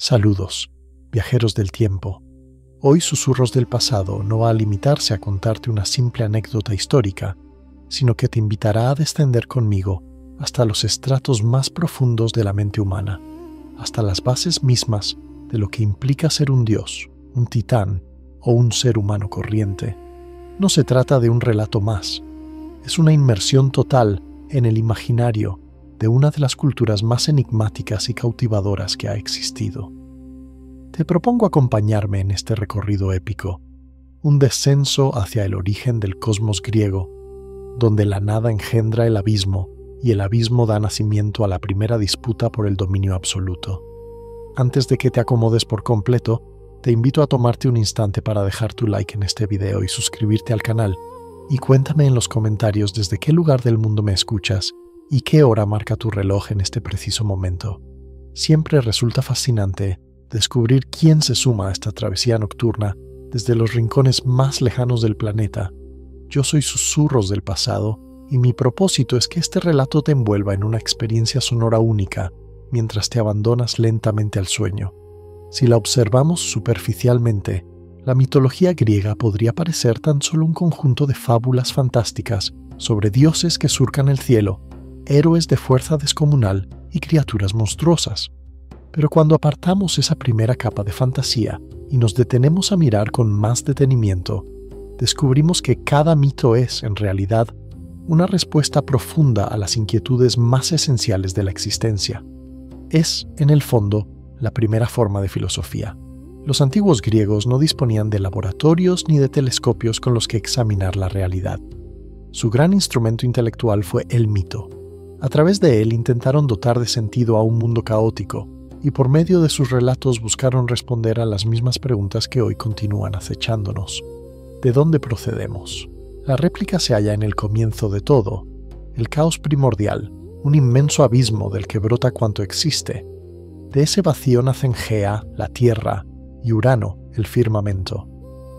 Saludos, viajeros del tiempo. Hoy Susurros del Pasado no va a limitarse a contarte una simple anécdota histórica, sino que te invitará a descender conmigo hasta los estratos más profundos de la mente humana, hasta las bases mismas de lo que implica ser un dios, un titán o un ser humano corriente. No se trata de un relato más, es una inmersión total en el imaginario de una de las culturas más enigmáticas y cautivadoras que ha existido. Te propongo acompañarme en este recorrido épico, un descenso hacia el origen del cosmos griego, donde la nada engendra el abismo y el abismo da nacimiento a la primera disputa por el dominio absoluto. Antes de que te acomodes por completo, te invito a tomarte un instante para dejar tu like en este video y suscribirte al canal, y cuéntame en los comentarios desde qué lugar del mundo me escuchas y qué hora marca tu reloj en este preciso momento. Siempre resulta fascinante descubrir quién se suma a esta travesía nocturna desde los rincones más lejanos del planeta. Yo soy Susurros del Pasado y mi propósito es que este relato te envuelva en una experiencia sonora única mientras te abandonas lentamente al sueño. Si la observamos superficialmente, la mitología griega podría parecer tan solo un conjunto de fábulas fantásticas sobre dioses que surcan el cielo, héroes de fuerza descomunal y criaturas monstruosas. Pero cuando apartamos esa primera capa de fantasía y nos detenemos a mirar con más detenimiento, descubrimos que cada mito es, en realidad, una respuesta profunda a las inquietudes más esenciales de la existencia. Es, en el fondo, la primera forma de filosofía. Los antiguos griegos no disponían de laboratorios ni de telescopios con los que examinar la realidad. Su gran instrumento intelectual fue el mito. A través de él intentaron dotar de sentido a un mundo caótico, y por medio de sus relatos buscaron responder a las mismas preguntas que hoy continúan acechándonos. ¿De dónde procedemos? La réplica se halla en el comienzo de todo, el caos primordial, un inmenso abismo del que brota cuanto existe. De ese vacío nacen Gea, la tierra, y Urano, el firmamento.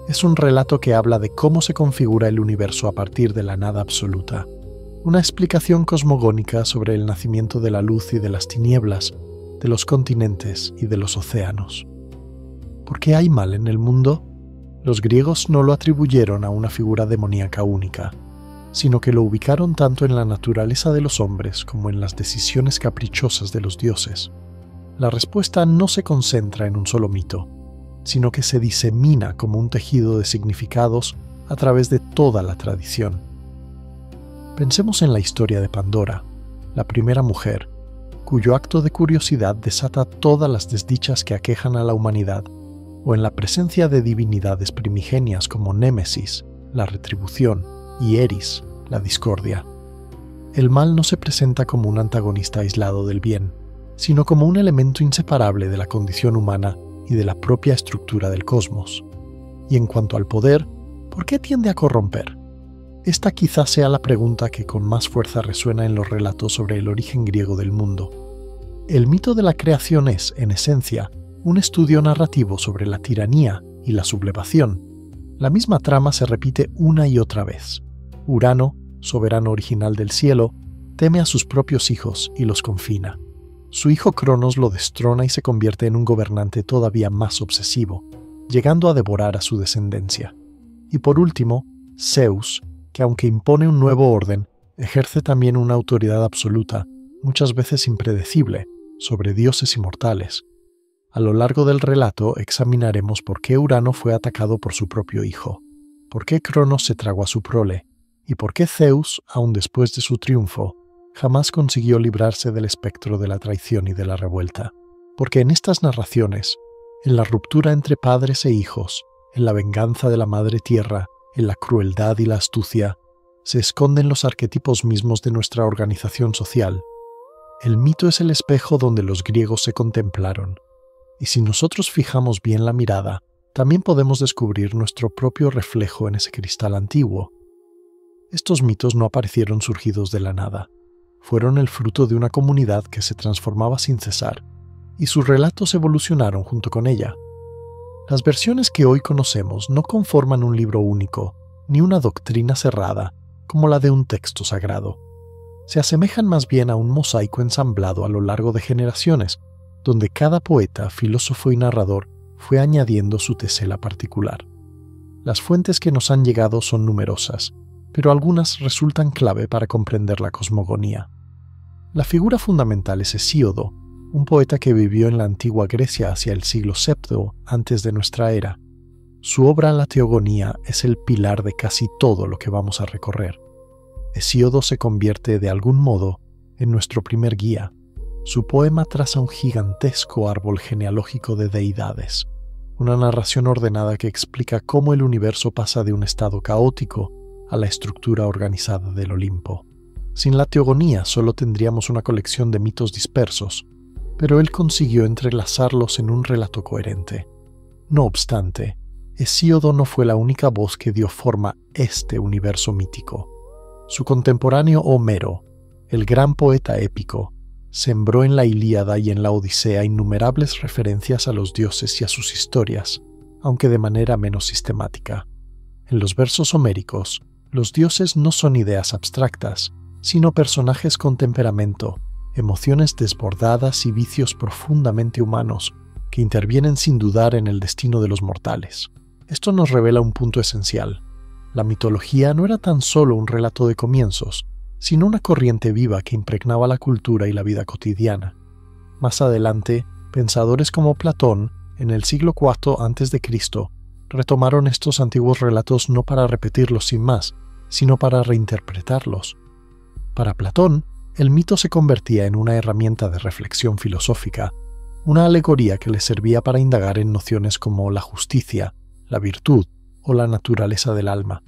Es un relato que habla de cómo se configura el universo a partir de la nada absoluta. Una explicación cosmogónica sobre el nacimiento de la luz y de las tinieblas, de los continentes y de los océanos. ¿Por qué hay mal en el mundo? Los griegos no lo atribuyeron a una figura demoníaca única, sino que lo ubicaron tanto en la naturaleza de los hombres como en las decisiones caprichosas de los dioses. La respuesta no se concentra en un solo mito, sino que se disemina como un tejido de significados a través de toda la tradición. Pensemos en la historia de Pandora, la primera mujer, cuyo acto de curiosidad desata todas las desdichas que aquejan a la humanidad, o en la presencia de divinidades primigenias como Némesis, la retribución, y Eris, la discordia. El mal no se presenta como un antagonista aislado del bien, sino como un elemento inseparable de la condición humana y de la propia estructura del cosmos. Y en cuanto al poder, ¿por qué tiende a corromper? Esta quizás sea la pregunta que con más fuerza resuena en los relatos sobre el origen griego del mundo. El mito de la creación es, en esencia, un estudio narrativo sobre la tiranía y la sublevación. La misma trama se repite una y otra vez. Urano, soberano original del cielo, teme a sus propios hijos y los confina. Su hijo Cronos lo destrona y se convierte en un gobernante todavía más obsesivo, llegando a devorar a su descendencia. Y por último, Zeus, que aunque impone un nuevo orden, ejerce también una autoridad absoluta, muchas veces impredecible, sobre dioses y mortales. A lo largo del relato examinaremos por qué Urano fue atacado por su propio hijo, por qué Cronos se tragó a su prole, y por qué Zeus, aun después de su triunfo, jamás consiguió librarse del espectro de la traición y de la revuelta. Porque en estas narraciones, en la ruptura entre padres e hijos, en la venganza de la madre tierra, en la crueldad y la astucia, se esconden los arquetipos mismos de nuestra organización social. El mito es el espejo donde los griegos se contemplaron, y si nosotros fijamos bien la mirada, también podemos descubrir nuestro propio reflejo en ese cristal antiguo. Estos mitos no aparecieron surgidos de la nada. Fueron el fruto de una comunidad que se transformaba sin cesar, y sus relatos evolucionaron junto con ella. Las versiones que hoy conocemos no conforman un libro único, ni una doctrina cerrada, como la de un texto sagrado. Se asemejan más bien a un mosaico ensamblado a lo largo de generaciones, donde cada poeta, filósofo y narrador fue añadiendo su tesela particular. Las fuentes que nos han llegado son numerosas, pero algunas resultan clave para comprender la cosmogonía. La figura fundamental es Hesíodo, un poeta que vivió en la antigua Grecia hacia el siglo VII antes de nuestra era. Su obra La Teogonía es el pilar de casi todo lo que vamos a recorrer. Hesíodo se convierte de algún modo en nuestro primer guía. Su poema traza un gigantesco árbol genealógico de deidades, una narración ordenada que explica cómo el universo pasa de un estado caótico a la estructura organizada del Olimpo. Sin la Teogonía solo tendríamos una colección de mitos dispersos, pero él consiguió entrelazarlos en un relato coherente. No obstante, Hesíodo no fue la única voz que dio forma a este universo mítico. Su contemporáneo Homero, el gran poeta épico, sembró en la Ilíada y en la Odisea innumerables referencias a los dioses y a sus historias, aunque de manera menos sistemática. En los versos homéricos, los dioses no son ideas abstractas, sino personajes con temperamento, emociones desbordadas y vicios profundamente humanos que intervienen sin dudar en el destino de los mortales. Esto nos revela un punto esencial. La mitología no era tan solo un relato de comienzos, sino una corriente viva que impregnaba la cultura y la vida cotidiana. Más adelante, pensadores como Platón, en el siglo IV a.C., retomaron estos antiguos relatos no para repetirlos sin más, sino para reinterpretarlos. Para Platón, el mito se convertía en una herramienta de reflexión filosófica, una alegoría que le servía para indagar en nociones como la justicia, la virtud o la naturaleza del alma.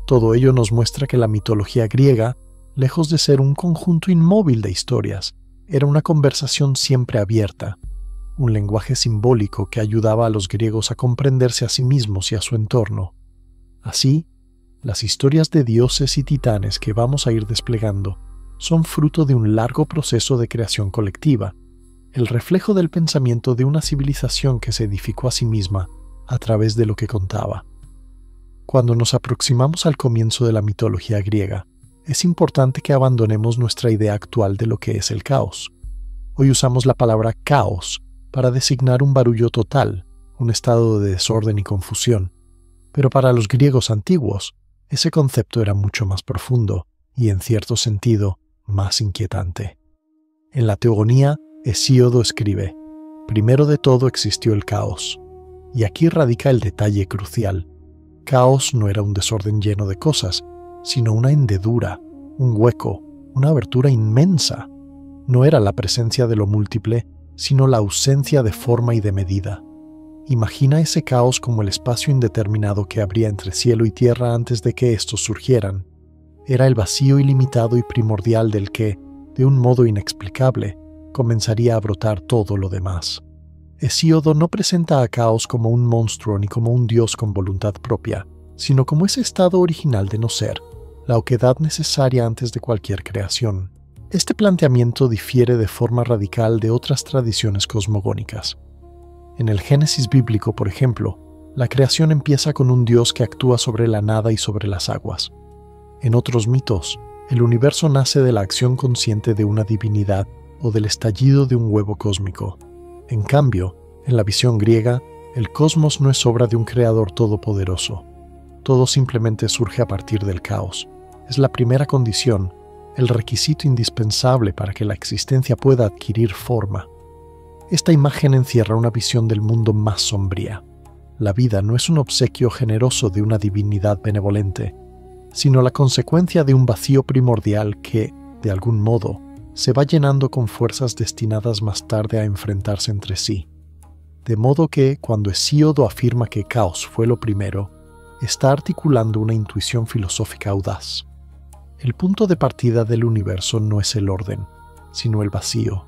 Todo ello nos muestra que la mitología griega, lejos de ser un conjunto inmóvil de historias, era una conversación siempre abierta, un lenguaje simbólico que ayudaba a los griegos a comprenderse a sí mismos y a su entorno. Así, las historias de dioses y titanes que vamos a ir desplegando son fruto de un largo proceso de creación colectiva, el reflejo del pensamiento de una civilización que se edificó a sí misma a través de lo que contaba. Cuando nos aproximamos al comienzo de la mitología griega, es importante que abandonemos nuestra idea actual de lo que es el caos. Hoy usamos la palabra caos para designar un barullo total, un estado de desorden y confusión. Pero para los griegos antiguos, ese concepto era mucho más profundo y, en cierto sentido, más inquietante. En la Teogonía, Hesíodo escribe: «Primero de todo existió el caos». Y aquí radica el detalle crucial. Caos no era un desorden lleno de cosas, sino una hendedura, un hueco, una abertura inmensa. No era la presencia de lo múltiple, sino la ausencia de forma y de medida. Imagina ese caos como el espacio indeterminado que habría entre cielo y tierra antes de que estos surgieran. Era el vacío ilimitado y primordial del que, de un modo inexplicable, comenzaría a brotar todo lo demás. Hesíodo no presenta a Caos como un monstruo ni como un dios con voluntad propia, sino como ese estado original de no ser, la oquedad necesaria antes de cualquier creación. Este planteamiento difiere de forma radical de otras tradiciones cosmogónicas. En el Génesis bíblico, por ejemplo, la creación empieza con un dios que actúa sobre la nada y sobre las aguas. En otros mitos, el universo nace de la acción consciente de una divinidad o del estallido de un huevo cósmico. En cambio, en la visión griega, el cosmos no es obra de un creador todopoderoso. Todo simplemente surge a partir del caos. Es la primera condición, el requisito indispensable para que la existencia pueda adquirir forma. Esta imagen encierra una visión del mundo más sombría. La vida no es un obsequio generoso de una divinidad benevolente, sino la consecuencia de un vacío primordial que, de algún modo, se va llenando con fuerzas destinadas más tarde a enfrentarse entre sí. De modo que, cuando Hesíodo afirma que Caos fue lo primero, está articulando una intuición filosófica audaz. El punto de partida del universo no es el orden, sino el vacío.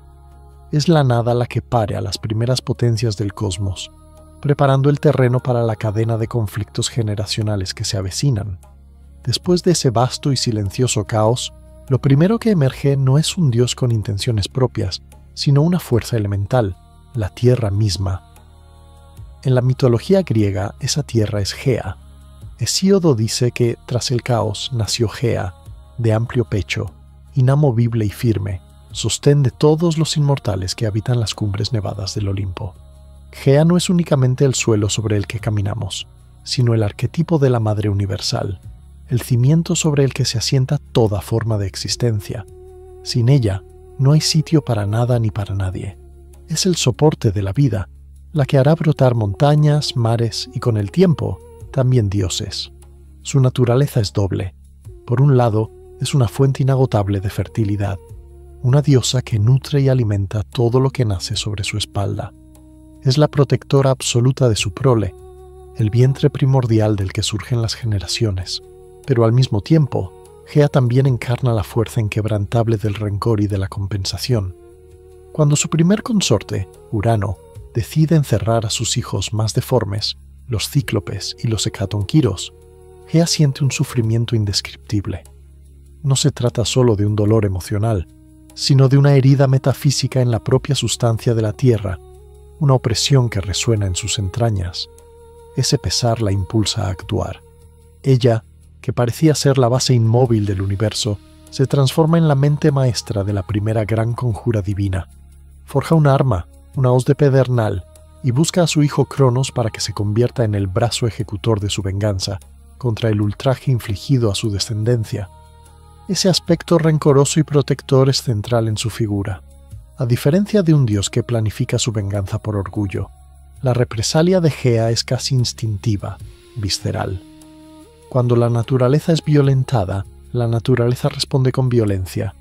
Es la nada la que pare a las primeras potencias del cosmos, preparando el terreno para la cadena de conflictos generacionales que se avecinan. Después de ese vasto y silencioso caos, lo primero que emerge no es un dios con intenciones propias, sino una fuerza elemental, la tierra misma. En la mitología griega, esa tierra es Gea. Hesíodo dice que, tras el caos, nació Gea, de amplio pecho, inamovible y firme, sostén de todos los inmortales que habitan las cumbres nevadas del Olimpo. Gea no es únicamente el suelo sobre el que caminamos, sino el arquetipo de la Madre Universal, el cimiento sobre el que se asienta toda forma de existencia. Sin ella, no hay sitio para nada ni para nadie. Es el soporte de la vida, la que hará brotar montañas, mares y con el tiempo, también dioses. Su naturaleza es doble. Por un lado, es una fuente inagotable de fertilidad, una diosa que nutre y alimenta todo lo que nace sobre su espalda. Es la protectora absoluta de su prole, el vientre primordial del que surgen las generaciones. Pero al mismo tiempo, Gea también encarna la fuerza inquebrantable del rencor y de la compensación. Cuando su primer consorte, Urano, decide encerrar a sus hijos más deformes, los cíclopes y los hecatonquiros, Gea siente un sufrimiento indescriptible. No se trata solo de un dolor emocional, sino de una herida metafísica en la propia sustancia de la tierra, una opresión que resuena en sus entrañas. Ese pesar la impulsa a actuar. Ella, que parecía ser la base inmóvil del universo, se transforma en la mente maestra de la primera gran conjura divina. Forja un arma, una hoz de pedernal, y busca a su hijo Cronos para que se convierta en el brazo ejecutor de su venganza contra el ultraje infligido a su descendencia. Ese aspecto rencoroso y protector es central en su figura. A diferencia de un dios que planifica su venganza por orgullo, la represalia de Gea es casi instintiva, visceral. Cuando la naturaleza es violentada, la naturaleza responde con violencia.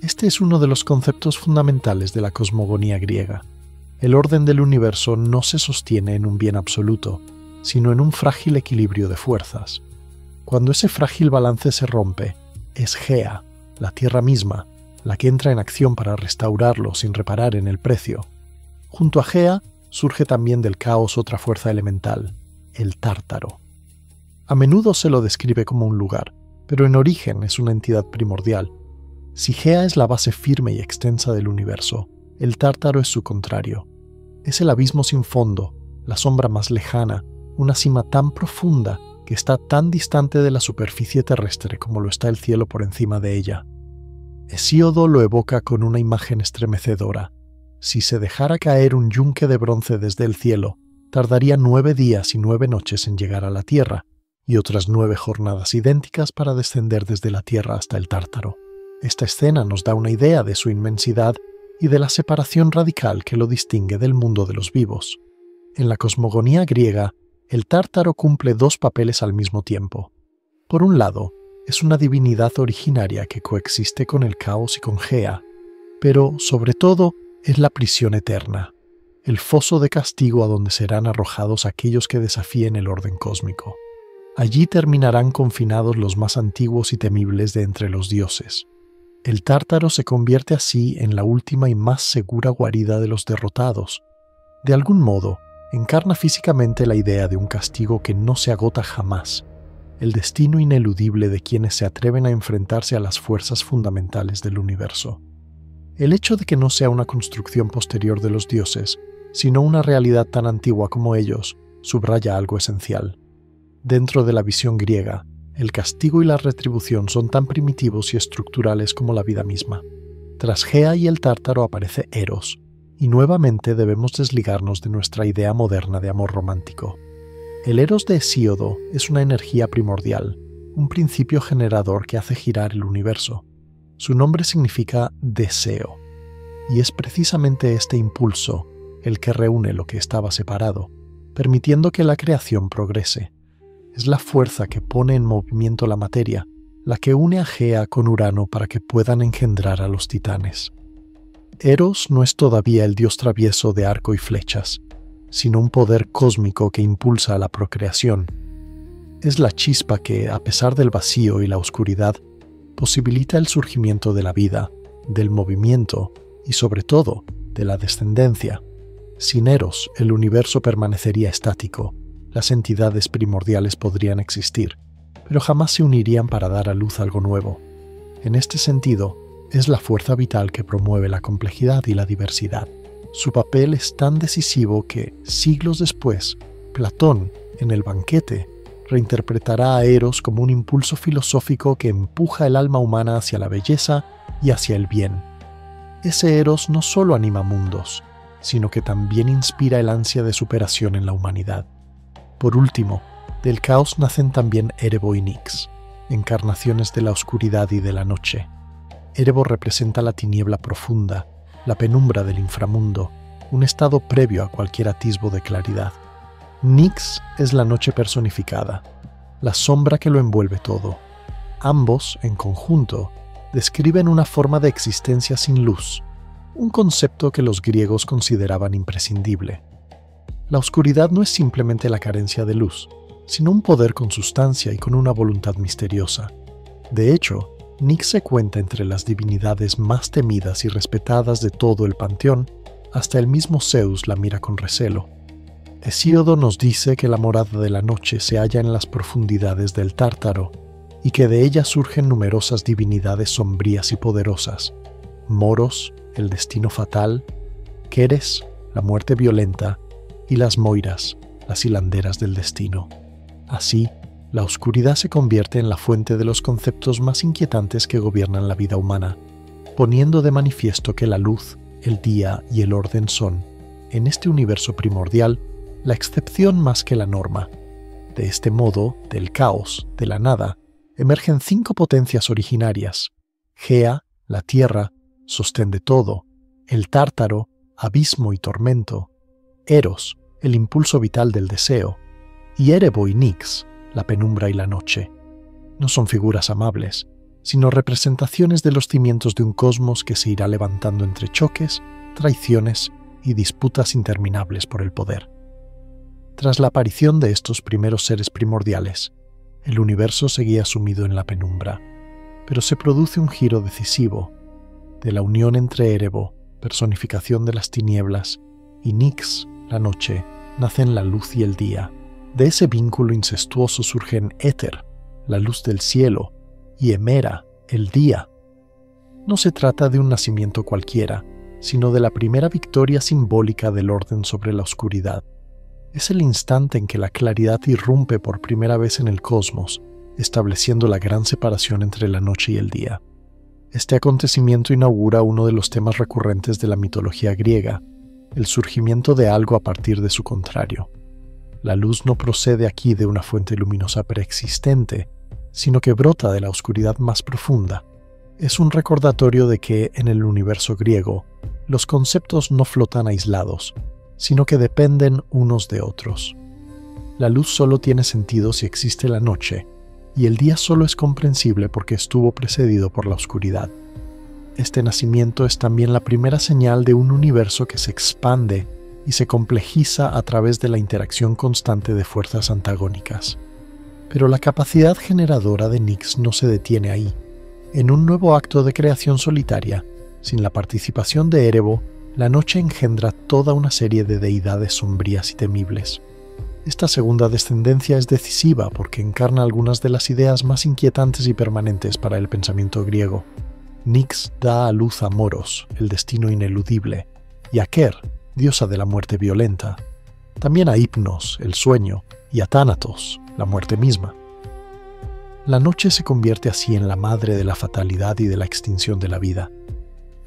Este es uno de los conceptos fundamentales de la cosmogonía griega. El orden del universo no se sostiene en un bien absoluto, sino en un frágil equilibrio de fuerzas. Cuando ese frágil balance se rompe, es Gea, la tierra misma, la que entra en acción para restaurarlo sin reparar en el precio. Junto a Gea surge también del caos otra fuerza elemental, el Tártaro. A menudo se lo describe como un lugar, pero en origen es una entidad primordial. Si Gea es la base firme y extensa del universo, el Tártaro es su contrario. Es el abismo sin fondo, la sombra más lejana, una cima tan profunda que está tan distante de la superficie terrestre como lo está el cielo por encima de ella. Hesíodo lo evoca con una imagen estremecedora. Si se dejara caer un yunque de bronce desde el cielo, tardaría 9 días y 9 noches en llegar a la tierra, y otras 9 jornadas idénticas para descender desde la tierra hasta el Tártaro. Esta escena nos da una idea de su inmensidad y de la separación radical que lo distingue del mundo de los vivos. En la cosmogonía griega, el Tártaro cumple 2 papeles al mismo tiempo. Por un lado, es una divinidad originaria que coexiste con el caos y con Gea, pero, sobre todo, es la prisión eterna, el foso de castigo a donde serán arrojados aquellos que desafíen el orden cósmico. Allí terminarán confinados los más antiguos y temibles de entre los dioses. El Tártaro se convierte así en la última y más segura guarida de los derrotados. De algún modo, encarna físicamente la idea de un castigo que no se agota jamás, el destino ineludible de quienes se atreven a enfrentarse a las fuerzas fundamentales del universo. El hecho de que no sea una construcción posterior de los dioses, sino una realidad tan antigua como ellos, subraya algo esencial. Dentro de la visión griega, el castigo y la retribución son tan primitivos y estructurales como la vida misma. Tras Gea y el Tártaro aparece Eros, y nuevamente debemos desligarnos de nuestra idea moderna de amor romántico. El Eros de Hesíodo es una energía primordial, un principio generador que hace girar el universo. Su nombre significa deseo, y es precisamente este impulso el que reúne lo que estaba separado, permitiendo que la creación progrese. Es la fuerza que pone en movimiento la materia, la que une a Gea con Urano para que puedan engendrar a los titanes. Eros no es todavía el dios travieso de arco y flechas, sino un poder cósmico que impulsa a la procreación. Es la chispa que, a pesar del vacío y la oscuridad, posibilita el surgimiento de la vida, del movimiento y, sobre todo, de la descendencia. Sin Eros, el universo permanecería estático, las entidades primordiales podrían existir, pero jamás se unirían para dar a luz algo nuevo. En este sentido, es la fuerza vital que promueve la complejidad y la diversidad. Su papel es tan decisivo que, siglos después, Platón, en el Banquete, reinterpretará a Eros como un impulso filosófico que empuja el alma humana hacia la belleza y hacia el bien. Ese Eros no solo anima mundos, sino que también inspira el ansia de superación en la humanidad. Por último, del caos nacen también Erebo y Nyx, encarnaciones de la oscuridad y de la noche. Erebo representa la tiniebla profunda, la penumbra del inframundo, un estado previo a cualquier atisbo de claridad. Nyx es la noche personificada, la sombra que lo envuelve todo. Ambos, en conjunto, describen una forma de existencia sin luz, un concepto que los griegos consideraban imprescindible. La oscuridad no es simplemente la carencia de luz, sino un poder con sustancia y con una voluntad misteriosa. De hecho, Nyx se cuenta entre las divinidades más temidas y respetadas de todo el panteón, hasta el mismo Zeus la mira con recelo. Hesíodo nos dice que la morada de la noche se halla en las profundidades del Tártaro y que de ella surgen numerosas divinidades sombrías y poderosas: Moros, el destino fatal; Keres, la muerte violenta; y las Moiras, las hilanderas del destino. Así, la oscuridad se convierte en la fuente de los conceptos más inquietantes que gobiernan la vida humana, poniendo de manifiesto que la luz, el día y el orden son, en este universo primordial, la excepción más que la norma. De este modo, del caos, de la nada, emergen 5 potencias originarias: Gea, la tierra, sostén de todo; el Tártaro, abismo y tormento; Eros, el impulso vital del deseo; y Erebo y Nyx, la penumbra y la noche. No son figuras amables, sino representaciones de los cimientos de un cosmos que se irá levantando entre choques, traiciones y disputas interminables por el poder. Tras la aparición de estos primeros seres primordiales, el universo seguía sumido en la penumbra, pero se produce un giro decisivo. De la unión entre Erebo, personificación de las tinieblas, y Nyx, la noche, nacen la luz y el día. De ese vínculo incestuoso surgen Éter, la luz del cielo, y Hemera, el día. No se trata de un nacimiento cualquiera, sino de la primera victoria simbólica del orden sobre la oscuridad. Es el instante en que la claridad irrumpe por primera vez en el cosmos, estableciendo la gran separación entre la noche y el día. Este acontecimiento inaugura uno de los temas recurrentes de la mitología griega, el surgimiento de algo a partir de su contrario. La luz no procede aquí de una fuente luminosa preexistente, sino que brota de la oscuridad más profunda. Es un recordatorio de que, en el universo griego, los conceptos no flotan aislados, sino que dependen unos de otros. La luz solo tiene sentido si existe la noche, y el día solo es comprensible porque estuvo precedido por la oscuridad. Este nacimiento es también la primera señal de un universo que se expande y se complejiza a través de la interacción constante de fuerzas antagónicas. Pero la capacidad generadora de Nyx no se detiene ahí. En un nuevo acto de creación solitaria, sin la participación de Erebo, la noche engendra toda una serie de deidades sombrías y temibles. Esta segunda descendencia es decisiva porque encarna algunas de las ideas más inquietantes y permanentes para el pensamiento griego. Nyx da a luz a Moros, el destino ineludible, y a Ker, diosa de la muerte violenta. También a Hypnos, el sueño, y a Thanatos, la muerte misma. La noche se convierte así en la madre de la fatalidad y de la extinción de la vida.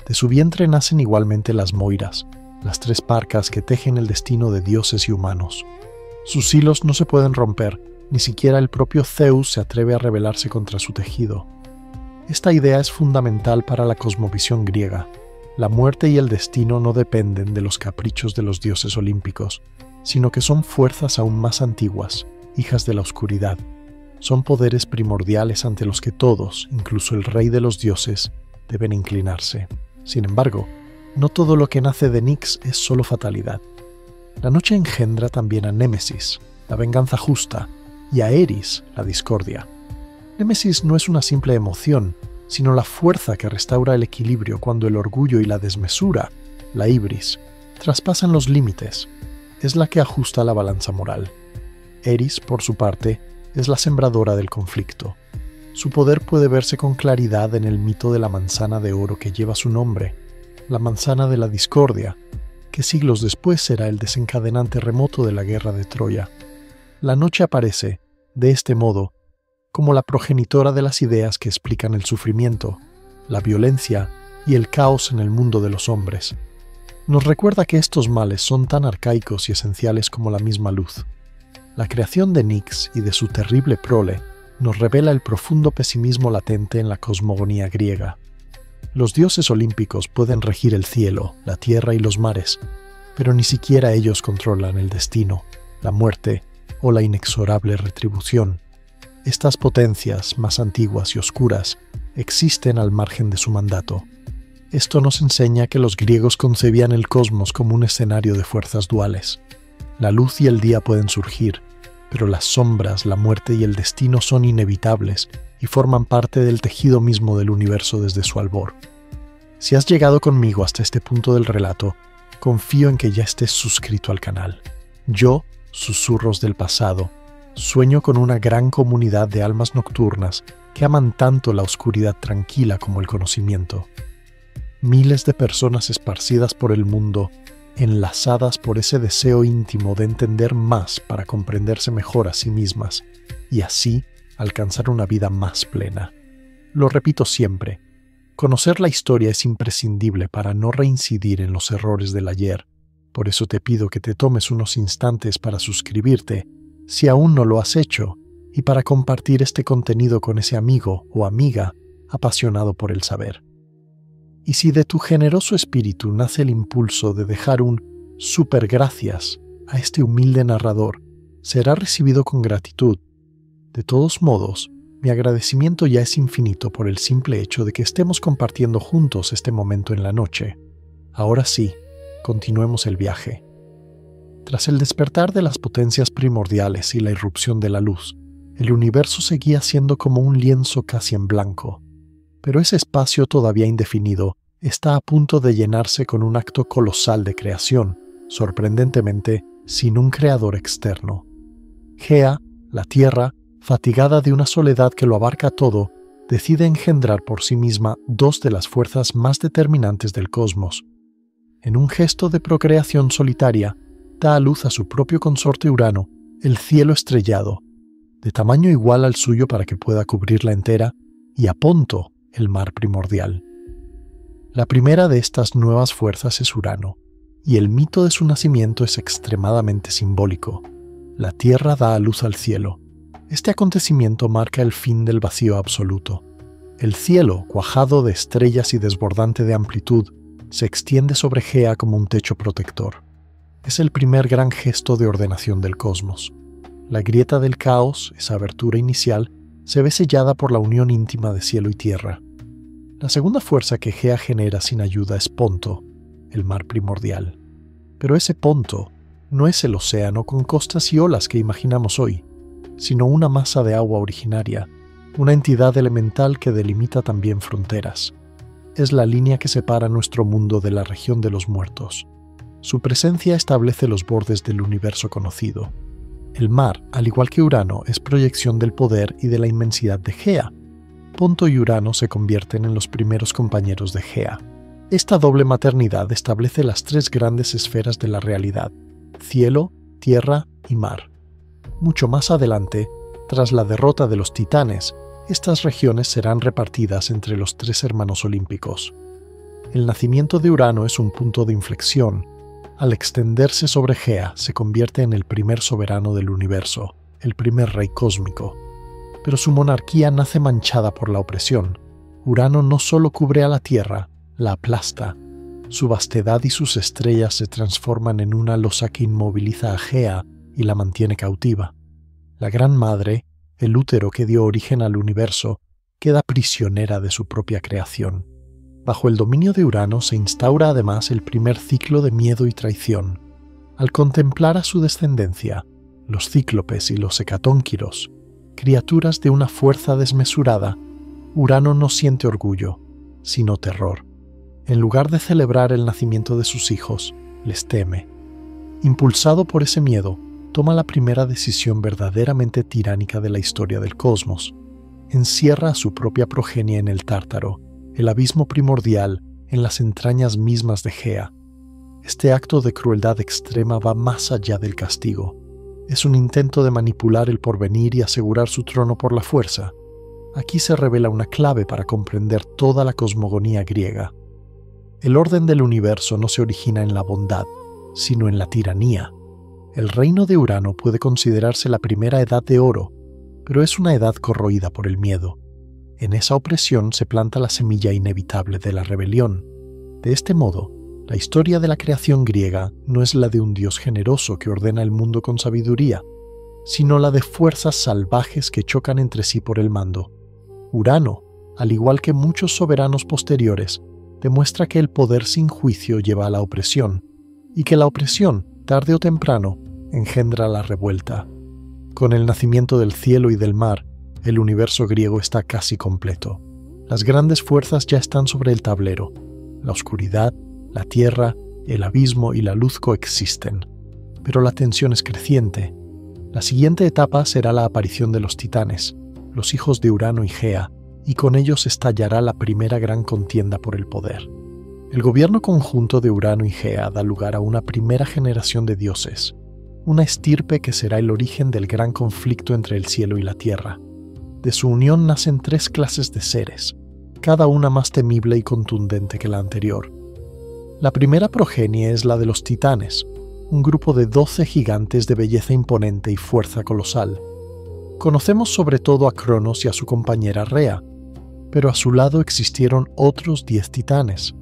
De su vientre nacen igualmente las Moiras, las 3 parcas que tejen el destino de dioses y humanos. Sus hilos no se pueden romper, ni siquiera el propio Zeus se atreve a rebelarse contra su tejido. Esta idea es fundamental para la cosmovisión griega. La muerte y el destino no dependen de los caprichos de los dioses olímpicos, sino que son fuerzas aún más antiguas, hijas de la oscuridad. Son poderes primordiales ante los que todos, incluso el rey de los dioses, deben inclinarse. Sin embargo, no todo lo que nace de Nyx es solo fatalidad. La noche engendra también a Némesis, la venganza justa, y a Eris, la discordia. Némesis no es una simple emoción, sino la fuerza que restaura el equilibrio cuando el orgullo y la desmesura, la ibris, traspasan los límites. Es la que ajusta la balanza moral. Eris, por su parte, es la sembradora del conflicto. Su poder puede verse con claridad en el mito de la manzana de oro que lleva su nombre, la manzana de la discordia, que siglos después será el desencadenante remoto de la guerra de Troya. La noche aparece, de este modo, como la progenitora de las ideas que explican el sufrimiento, la violencia y el caos en el mundo de los hombres. Nos recuerda que estos males son tan arcaicos y esenciales como la misma luz. La creación de Nyx y de su terrible prole nos revela el profundo pesimismo latente en la cosmogonía griega. Los dioses olímpicos pueden regir el cielo, la tierra y los mares, pero ni siquiera ellos controlan el destino, la muerte o la inexorable retribución. Estas potencias, más antiguas y oscuras, existen al margen de su mandato. Esto nos enseña que los griegos concebían el cosmos como un escenario de fuerzas duales. La luz y el día pueden surgir, pero las sombras, la muerte y el destino son inevitables y forman parte del tejido mismo del universo desde su albor. Si has llegado conmigo hasta este punto del relato, confío en que ya estés suscrito al canal. Yo, Susurros del Pasado, sueño con una gran comunidad de almas nocturnas que aman tanto la oscuridad tranquila como el conocimiento. Miles de personas esparcidas por el mundo, enlazadas por ese deseo íntimo de entender más para comprenderse mejor a sí mismas y así alcanzar una vida más plena. Lo repito siempre, conocer la historia es imprescindible para no reincidir en los errores del ayer. Por eso te pido que te tomes unos instantes para suscribirte, si aún no lo has hecho, y para compartir este contenido con ese amigo o amiga apasionado por el saber. Y si de tu generoso espíritu nace el impulso de dejar un súper gracias a este humilde narrador, será recibido con gratitud. De todos modos, mi agradecimiento ya es infinito por el simple hecho de que estemos compartiendo juntos este momento en la noche. Ahora sí, continuemos el viaje. Tras el despertar de las potencias primordiales y la irrupción de la luz, el universo seguía siendo como un lienzo casi en blanco. Pero ese espacio todavía indefinido está a punto de llenarse con un acto colosal de creación, sorprendentemente sin un creador externo. Gea, la Tierra, fatigada de una soledad que lo abarca todo, decide engendrar por sí misma dos de las fuerzas más determinantes del cosmos. En un gesto de procreación solitaria, da a luz a su propio consorte Urano, el cielo estrellado, de tamaño igual al suyo para que pueda cubrirla entera, y a Ponto, el mar primordial. La primera de estas nuevas fuerzas es Urano, y el mito de su nacimiento es extremadamente simbólico. La Tierra da a luz al cielo. Este acontecimiento marca el fin del vacío absoluto. El cielo, cuajado de estrellas y desbordante de amplitud, se extiende sobre Gea como un techo protector. Es el primer gran gesto de ordenación del cosmos. La grieta del caos, esa abertura inicial, se ve sellada por la unión íntima de cielo y tierra. La segunda fuerza que Gea genera sin ayuda es Ponto, el mar primordial. Pero ese Ponto no es el océano con costas y olas que imaginamos hoy, sino una masa de agua originaria, una entidad elemental que delimita también fronteras. Es la línea que separa nuestro mundo de la región de los muertos. Su presencia establece los bordes del universo conocido. El mar, al igual que Urano, es proyección del poder y de la inmensidad de Gea. Ponto y Urano se convierten en los primeros compañeros de Gea. Esta doble maternidad establece las tres grandes esferas de la realidad: cielo, tierra y mar. Mucho más adelante, tras la derrota de los titanes, estas regiones serán repartidas entre los tres hermanos olímpicos. El nacimiento de Urano es un punto de inflexión. Al extenderse sobre Gea, se convierte en el primer soberano del universo, el primer rey cósmico. Pero su monarquía nace manchada por la opresión. Urano no solo cubre a la Tierra, la aplasta. Su vastedad y sus estrellas se transforman en una losa que inmoviliza a Gea y la mantiene cautiva. La Gran Madre, el útero que dio origen al universo, queda prisionera de su propia creación. Bajo el dominio de Urano se instaura además el primer ciclo de miedo y traición. Al contemplar a su descendencia, los cíclopes y los hecatónquiros, criaturas de una fuerza desmesurada, Urano no siente orgullo, sino terror. En lugar de celebrar el nacimiento de sus hijos, les teme. Impulsado por ese miedo, toma la primera decisión verdaderamente tiránica de la historia del cosmos. Encierra a su propia progenie en el Tártaro, el abismo primordial en las entrañas mismas de Gea. Este acto de crueldad extrema va más allá del castigo. Es un intento de manipular el porvenir y asegurar su trono por la fuerza. Aquí se revela una clave para comprender toda la cosmogonía griega. El orden del universo no se origina en la bondad, sino en la tiranía. El reino de Urano puede considerarse la primera edad de oro, pero es una edad corroída por el miedo. En esa opresión se planta la semilla inevitable de la rebelión. De este modo, la historia de la creación griega no es la de un dios generoso que ordena el mundo con sabiduría, sino la de fuerzas salvajes que chocan entre sí por el mando. Urano, al igual que muchos soberanos posteriores, demuestra que el poder sin juicio lleva a la opresión, y que la opresión, tarde o temprano, engendra la revuelta. Con el nacimiento del cielo y del mar, el universo griego está casi completo. Las grandes fuerzas ya están sobre el tablero. La oscuridad, la tierra, el abismo y la luz coexisten. Pero la tensión es creciente. La siguiente etapa será la aparición de los titanes, los hijos de Urano y Gea, y con ellos estallará la primera gran contienda por el poder. El gobierno conjunto de Urano y Gea da lugar a una primera generación de dioses, una estirpe que será el origen del gran conflicto entre el cielo y la tierra. De su unión nacen 3 clases de seres, cada una más temible y contundente que la anterior. La primera progenie es la de los titanes, un grupo de 12 gigantes de belleza imponente y fuerza colosal. Conocemos sobre todo a Cronos y a su compañera Rea, pero a su lado existieron otros 10 titanes,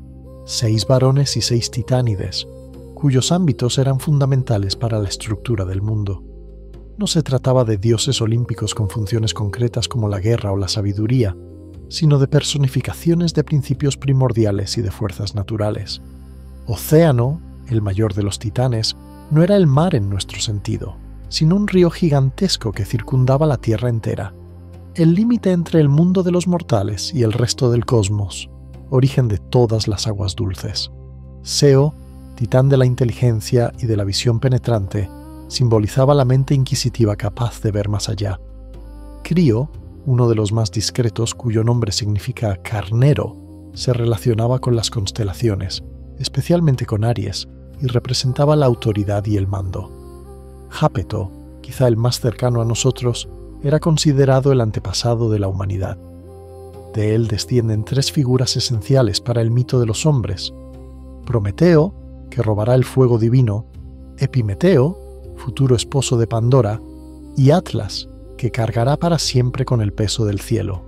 6 varones y 6 titánides, cuyos ámbitos eran fundamentales para la estructura del mundo. No se trataba de dioses olímpicos con funciones concretas como la guerra o la sabiduría, sino de personificaciones de principios primordiales y de fuerzas naturales. Océano, el mayor de los titanes, no era el mar en nuestro sentido, sino un río gigantesco que circundaba la Tierra entera, el límite entre el mundo de los mortales y el resto del cosmos, origen de todas las aguas dulces. Seo, titán de la inteligencia y de la visión penetrante, simbolizaba la mente inquisitiva capaz de ver más allá. Crío, uno de los más discretos cuyo nombre significa carnero, se relacionaba con las constelaciones, especialmente con Aries, y representaba la autoridad y el mando. Jápeto, quizá el más cercano a nosotros, era considerado el antepasado de la humanidad. De él descienden 3 figuras esenciales para el mito de los hombres: Prometeo, que robará el fuego divino; Epimeteo, futuro esposo de Pandora; y Atlas, que cargará para siempre con el peso del cielo.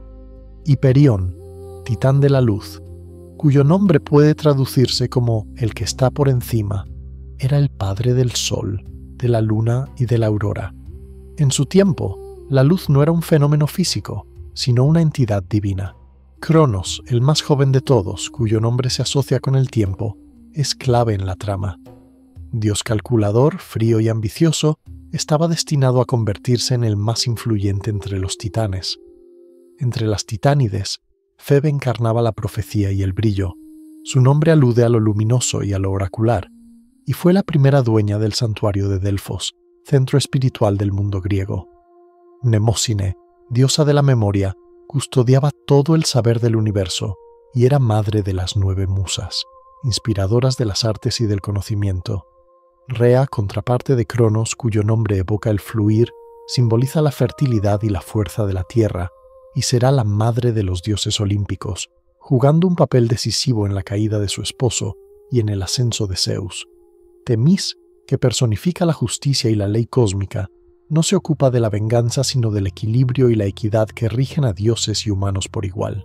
Hiperión, titán de la luz, cuyo nombre puede traducirse como el que está por encima, era el padre del sol, de la luna y de la aurora. En su tiempo, la luz no era un fenómeno físico, sino una entidad divina. Cronos, el más joven de todos, cuyo nombre se asocia con el tiempo, es clave en la trama. Dios calculador, frío y ambicioso, estaba destinado a convertirse en el más influyente entre los titanes. Entre las titánides, Febe encarnaba la profecía y el brillo. Su nombre alude a lo luminoso y a lo oracular, y fue la primera dueña del santuario de Delfos, centro espiritual del mundo griego. Mnemósine, diosa de la memoria, custodiaba todo el saber del universo y era madre de las 9 musas, inspiradoras de las artes y del conocimiento. Rea, contraparte de Cronos, cuyo nombre evoca el fluir, simboliza la fertilidad y la fuerza de la tierra, y será la madre de los dioses olímpicos, jugando un papel decisivo en la caída de su esposo y en el ascenso de Zeus. Temis, que personifica la justicia y la ley cósmica, no se ocupa de la venganza sino del equilibrio y la equidad que rigen a dioses y humanos por igual.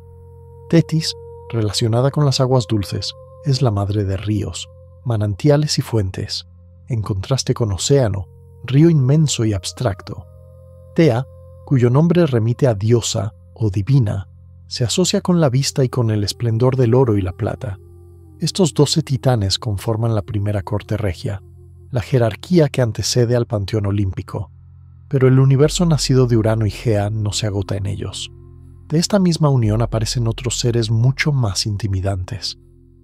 Tetis, relacionada con las aguas dulces, es la madre de ríos, manantiales y fuentes, en contraste con Océano, río inmenso y abstracto. Tea, cuyo nombre remite a diosa o divina, se asocia con la vista y con el esplendor del oro y la plata. Estos 12 titanes conforman la primera corte regia, la jerarquía que antecede al panteón olímpico. Pero el universo nacido de Urano y Gea no se agota en ellos. De esta misma unión aparecen otros seres mucho más intimidantes.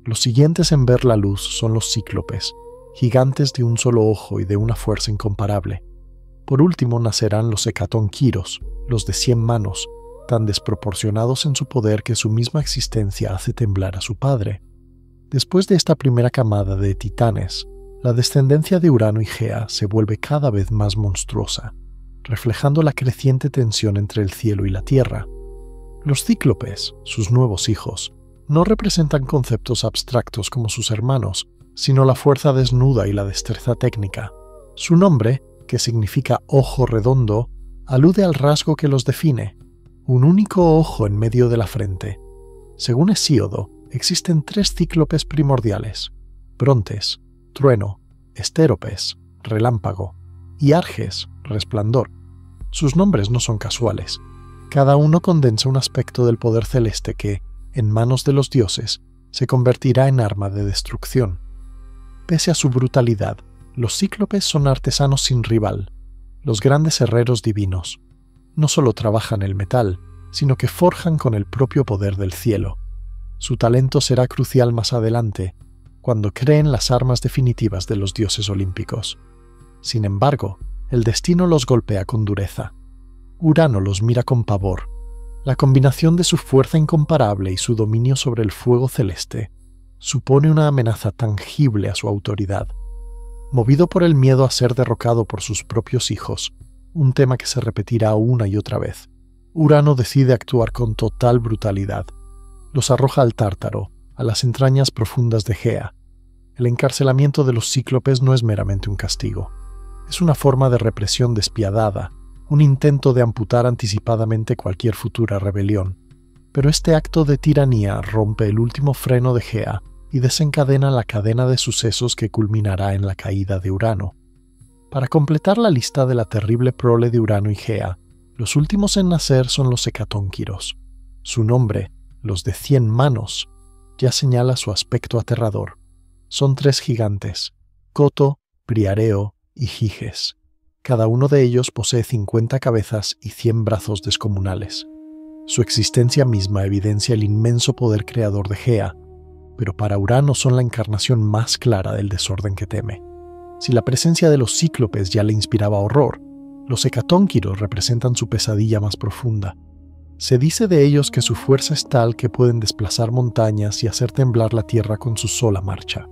Los siguientes en ver la luz son los cíclopes, gigantes de un solo ojo y de una fuerza incomparable. Por último nacerán los hecatonquiros, los de 100 manos, tan desproporcionados en su poder que su misma existencia hace temblar a su padre. Después de esta primera camada de titanes, la descendencia de Urano y Gea se vuelve cada vez más monstruosa, reflejando la creciente tensión entre el cielo y la tierra. Los cíclopes, sus nuevos hijos, no representan conceptos abstractos como sus hermanos, sino la fuerza desnuda y la destreza técnica. Su nombre, que significa ojo redondo, alude al rasgo que los define, un único ojo en medio de la frente. Según Hesíodo, existen 3 cíclopes primordiales: Brontes, trueno; Estéropes, relámpago; y Arges, resplandor. Sus nombres no son casuales. Cada uno condensa un aspecto del poder celeste que, en manos de los dioses, se convertirá en arma de destrucción. Pese a su brutalidad, los cíclopes son artesanos sin rival, los grandes herreros divinos. No solo trabajan el metal, sino que forjan con el propio poder del cielo. Su talento será crucial más adelante, cuando creen las armas definitivas de los dioses olímpicos. Sin embargo, el destino los golpea con dureza. Urano los mira con pavor. La combinación de su fuerza incomparable y su dominio sobre el fuego celeste supone una amenaza tangible a su autoridad. Movido por el miedo a ser derrocado por sus propios hijos, un tema que se repetirá una y otra vez, Urano decide actuar con total brutalidad. Los arroja al Tártaro, a las entrañas profundas de Gea. El encarcelamiento de los cíclopes no es meramente un castigo. Es una forma de represión despiadada, un intento de amputar anticipadamente cualquier futura rebelión. Pero este acto de tiranía rompe el último freno de Gea y desencadena la cadena de sucesos que culminará en la caída de Urano. Para completar la lista de la terrible prole de Urano y Gea, los últimos en nacer son los hecatónquiros. Su nombre, los de 100 manos, ya señala su aspecto aterrador. Son 3 gigantes: Coto, Priareo y Giges. Cada uno de ellos posee 50 cabezas y 100 brazos descomunales. Su existencia misma evidencia el inmenso poder creador de Gea, pero para Urano son la encarnación más clara del desorden que teme. Si la presencia de los cíclopes ya le inspiraba horror, los hecatónquiros representan su pesadilla más profunda. Se dice de ellos que su fuerza es tal que pueden desplazar montañas y hacer temblar la tierra con su sola marcha.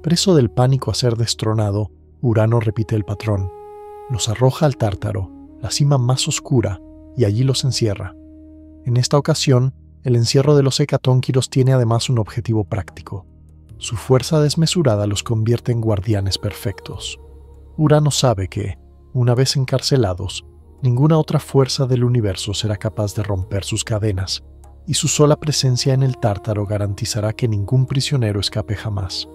Preso del pánico a ser destronado, Urano repite el patrón. Los arroja al Tártaro, la cima más oscura, y allí los encierra. En esta ocasión, el encierro de los hecatónquiros tiene además un objetivo práctico. Su fuerza desmesurada los convierte en guardianes perfectos. Urano sabe que, una vez encarcelados, ninguna otra fuerza del universo será capaz de romper sus cadenas, y su sola presencia en el Tártaro garantizará que ningún prisionero escape jamás.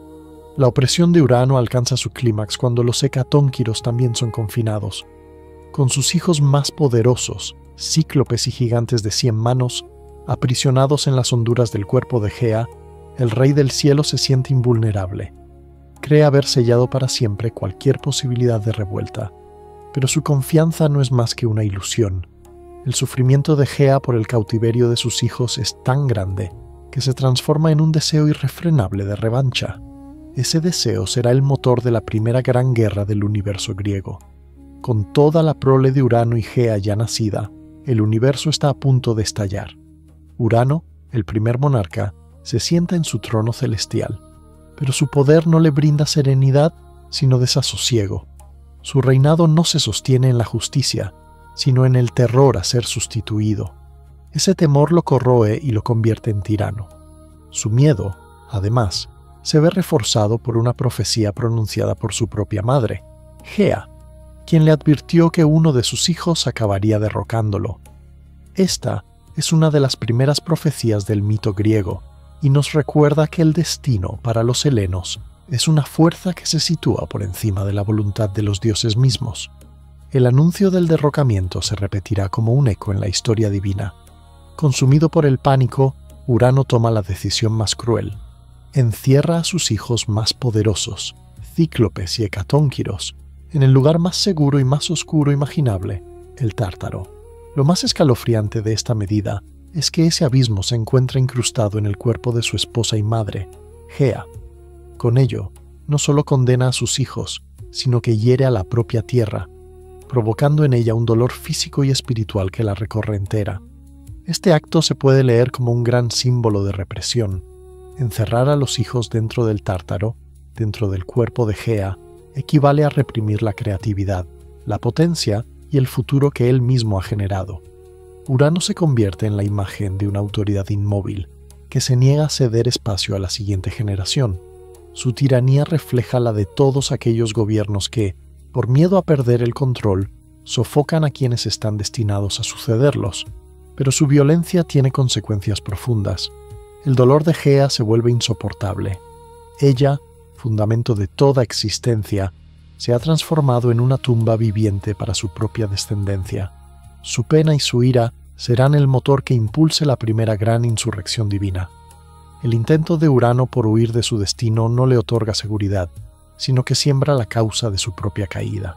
La opresión de Urano alcanza su clímax cuando los hecatónquiros también son confinados. Con sus hijos más poderosos, cíclopes y gigantes de 100 manos, aprisionados en las honduras del cuerpo de Gea, el Rey del Cielo se siente invulnerable. Cree haber sellado para siempre cualquier posibilidad de revuelta, pero su confianza no es más que una ilusión. El sufrimiento de Gea por el cautiverio de sus hijos es tan grande que se transforma en un deseo irrefrenable de revancha. Ese deseo será el motor de la primera gran guerra del universo griego. Con toda la prole de Urano y Gea ya nacida, el universo está a punto de estallar. Urano, el primer monarca, se sienta en su trono celestial, pero su poder no le brinda serenidad, sino desasosiego. Su reinado no se sostiene en la justicia, sino en el terror a ser sustituido. Ese temor lo corroe y lo convierte en tirano. Su miedo, además, se ve reforzado por una profecía pronunciada por su propia madre, Gea, quien le advirtió que uno de sus hijos acabaría derrocándolo. Esta es una de las primeras profecías del mito griego y nos recuerda que el destino para los helenos es una fuerza que se sitúa por encima de la voluntad de los dioses mismos. El anuncio del derrocamiento se repetirá como un eco en la historia divina. Consumido por el pánico, Urano toma la decisión más cruel. Encierra a sus hijos más poderosos, cíclopes y hecatónquiros, en el lugar más seguro y más oscuro imaginable, el Tártaro. Lo más escalofriante de esta medida es que ese abismo se encuentra incrustado en el cuerpo de su esposa y madre, Gea. Con ello, no solo condena a sus hijos, sino que hiere a la propia tierra, provocando en ella un dolor físico y espiritual que la recorre entera. Este acto se puede leer como un gran símbolo de represión. Encerrar a los hijos dentro del Tártaro, dentro del cuerpo de Gea, equivale a reprimir la creatividad, la potencia y el futuro que él mismo ha generado. Urano se convierte en la imagen de una autoridad inmóvil, que se niega a ceder espacio a la siguiente generación. Su tiranía refleja la de todos aquellos gobiernos que, por miedo a perder el control, sofocan a quienes están destinados a sucederlos. Pero su violencia tiene consecuencias profundas. El dolor de Gea se vuelve insoportable. Ella, fundamento de toda existencia, se ha transformado en una tumba viviente para su propia descendencia. Su pena y su ira serán el motor que impulse la primera gran insurrección divina. El intento de Urano por huir de su destino no le otorga seguridad, sino que siembra la causa de su propia caída.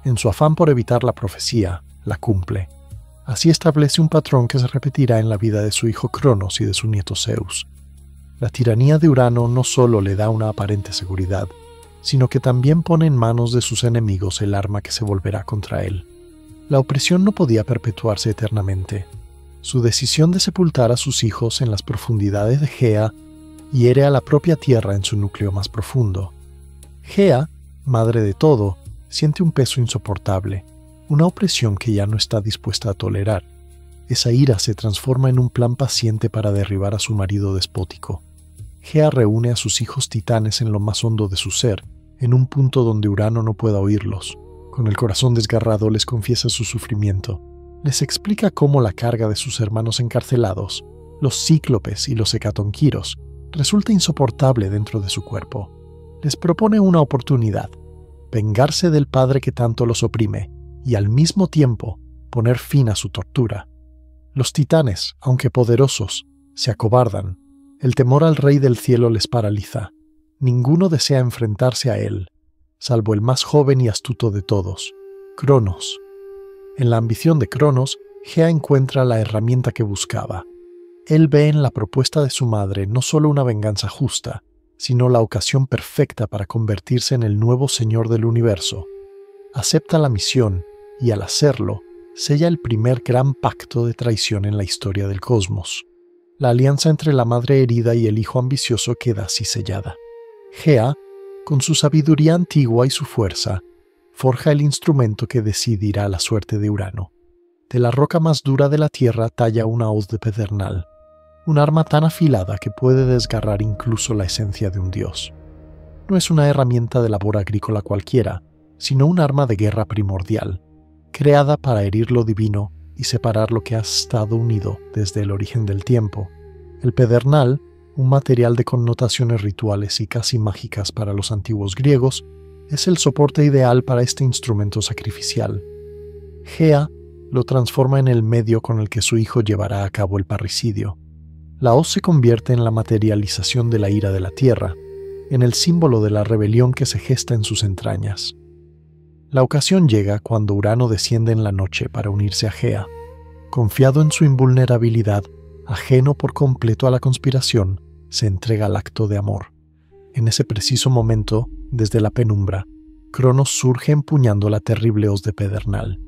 En su afán por evitar la profecía, la cumple. Así establece un patrón que se repetirá en la vida de su hijo Cronos y de su nieto Zeus. La tiranía de Urano no solo le da una aparente seguridad, sino que también pone en manos de sus enemigos el arma que se volverá contra él. La opresión no podía perpetuarse eternamente. Su decisión de sepultar a sus hijos en las profundidades de Gea hiere a la propia tierra en su núcleo más profundo. Gea, madre de todo, siente un peso insoportable, una opresión que ya no está dispuesta a tolerar. Esa ira se transforma en un plan paciente para derribar a su marido despótico. Gea reúne a sus hijos titanes en lo más hondo de su ser, en un punto donde Urano no pueda oírlos. Con el corazón desgarrado les confiesa su sufrimiento. Les explica cómo la carga de sus hermanos encarcelados, los cíclopes y los hecatonquiros, resulta insoportable dentro de su cuerpo. Les propone una oportunidad: vengarse del padre que tanto los oprime y al mismo tiempo poner fin a su tortura. Los titanes, aunque poderosos, se acobardan. El temor al Rey del Cielo les paraliza. Ninguno desea enfrentarse a él, salvo el más joven y astuto de todos, Cronos. En la ambición de Cronos, Gea encuentra la herramienta que buscaba. Él ve en la propuesta de su madre no solo una venganza justa, sino la ocasión perfecta para convertirse en el nuevo señor del universo. Acepta la misión y, al hacerlo, sella el primer gran pacto de traición en la historia del cosmos. La alianza entre la madre herida y el hijo ambicioso queda así sellada. Gea, con su sabiduría antigua y su fuerza, forja el instrumento que decidirá la suerte de Urano. De la roca más dura de la tierra talla una hoz de pedernal, un arma tan afilada que puede desgarrar incluso la esencia de un dios. No es una herramienta de labor agrícola cualquiera, sino un arma de guerra primordial, creada para herir lo divino y separar lo que ha estado unido desde el origen del tiempo. El pedernal, un material de connotaciones rituales y casi mágicas para los antiguos griegos, es el soporte ideal para este instrumento sacrificial. Gea lo transforma en el medio con el que su hijo llevará a cabo el parricidio. La hoz se convierte en la materialización de la ira de la tierra, en el símbolo de la rebelión que se gesta en sus entrañas. La ocasión llega cuando Urano desciende en la noche para unirse a Gea. Confiado en su invulnerabilidad, ajeno por completo a la conspiración, se entrega al acto de amor. En ese preciso momento, desde la penumbra, Cronos surge empuñando la terrible hoz de pedernal.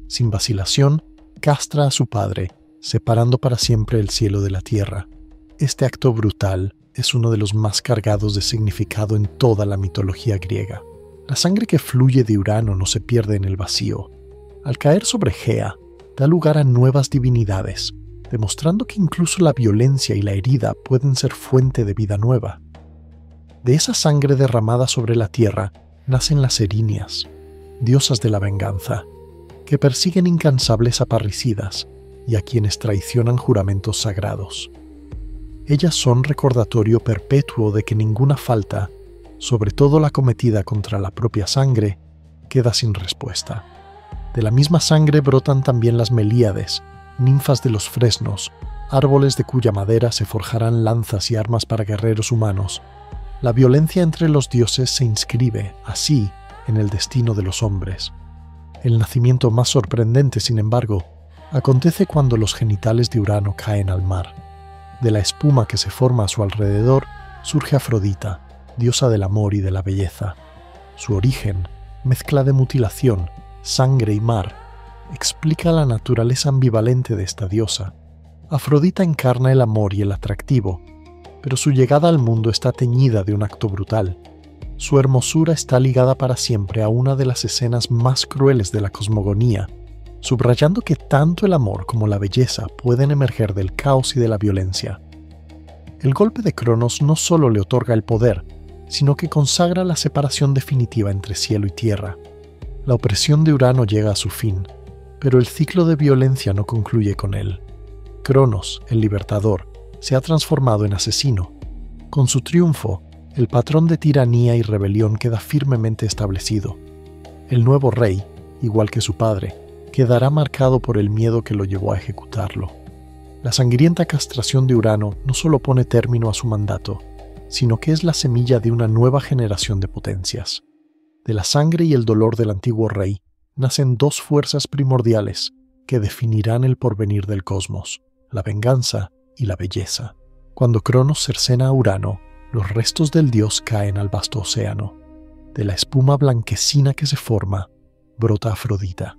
Sin vacilación, castra a su padre, separando para siempre el cielo de la tierra. Este acto brutal es uno de los más cargados de significado en toda la mitología griega. La sangre que fluye de Urano no se pierde en el vacío. Al caer sobre Gea, da lugar a nuevas divinidades, demostrando que incluso la violencia y la herida pueden ser fuente de vida nueva. De esa sangre derramada sobre la tierra nacen las Erinias, diosas de la venganza, que persiguen incansables a parricidas y a quienes traicionan juramentos sagrados. Ellas son recordatorio perpetuo de que ninguna falta, sobre todo la cometida contra la propia sangre, queda sin respuesta. De la misma sangre brotan también las Melíades, ninfas de los fresnos, árboles de cuya madera se forjarán lanzas y armas para guerreros humanos. La violencia entre los dioses se inscribe, así, en el destino de los hombres. El nacimiento más sorprendente, sin embargo, acontece cuando los genitales de Urano caen al mar. De la espuma que se forma a su alrededor surge Afrodita, diosa del amor y de la belleza. Su origen, mezcla de mutilación, sangre y mar, explica la naturaleza ambivalente de esta diosa. Afrodita encarna el amor y el atractivo, pero su llegada al mundo está teñida de un acto brutal. Su hermosura está ligada para siempre a una de las escenas más crueles de la cosmogonía, subrayando que tanto el amor como la belleza pueden emerger del caos y de la violencia. El golpe de Cronos no solo le otorga el poder, sino que consagra la separación definitiva entre cielo y tierra. La opresión de Urano llega a su fin, pero el ciclo de violencia no concluye con él. Cronos, el libertador, se ha transformado en asesino. Con su triunfo, el patrón de tiranía y rebelión queda firmemente establecido. El nuevo rey, igual que su padre, quedará marcado por el miedo que lo llevó a ejecutarlo. La sangrienta castración de Urano no solo pone término a su mandato, sino que es la semilla de una nueva generación de potencias. De la sangre y el dolor del antiguo rey nacen dos fuerzas primordiales que definirán el porvenir del cosmos, la venganza y la belleza. Cuando Cronos cercena a Urano, los restos del dios caen al vasto océano. De la espuma blanquecina que se forma, brota Afrodita.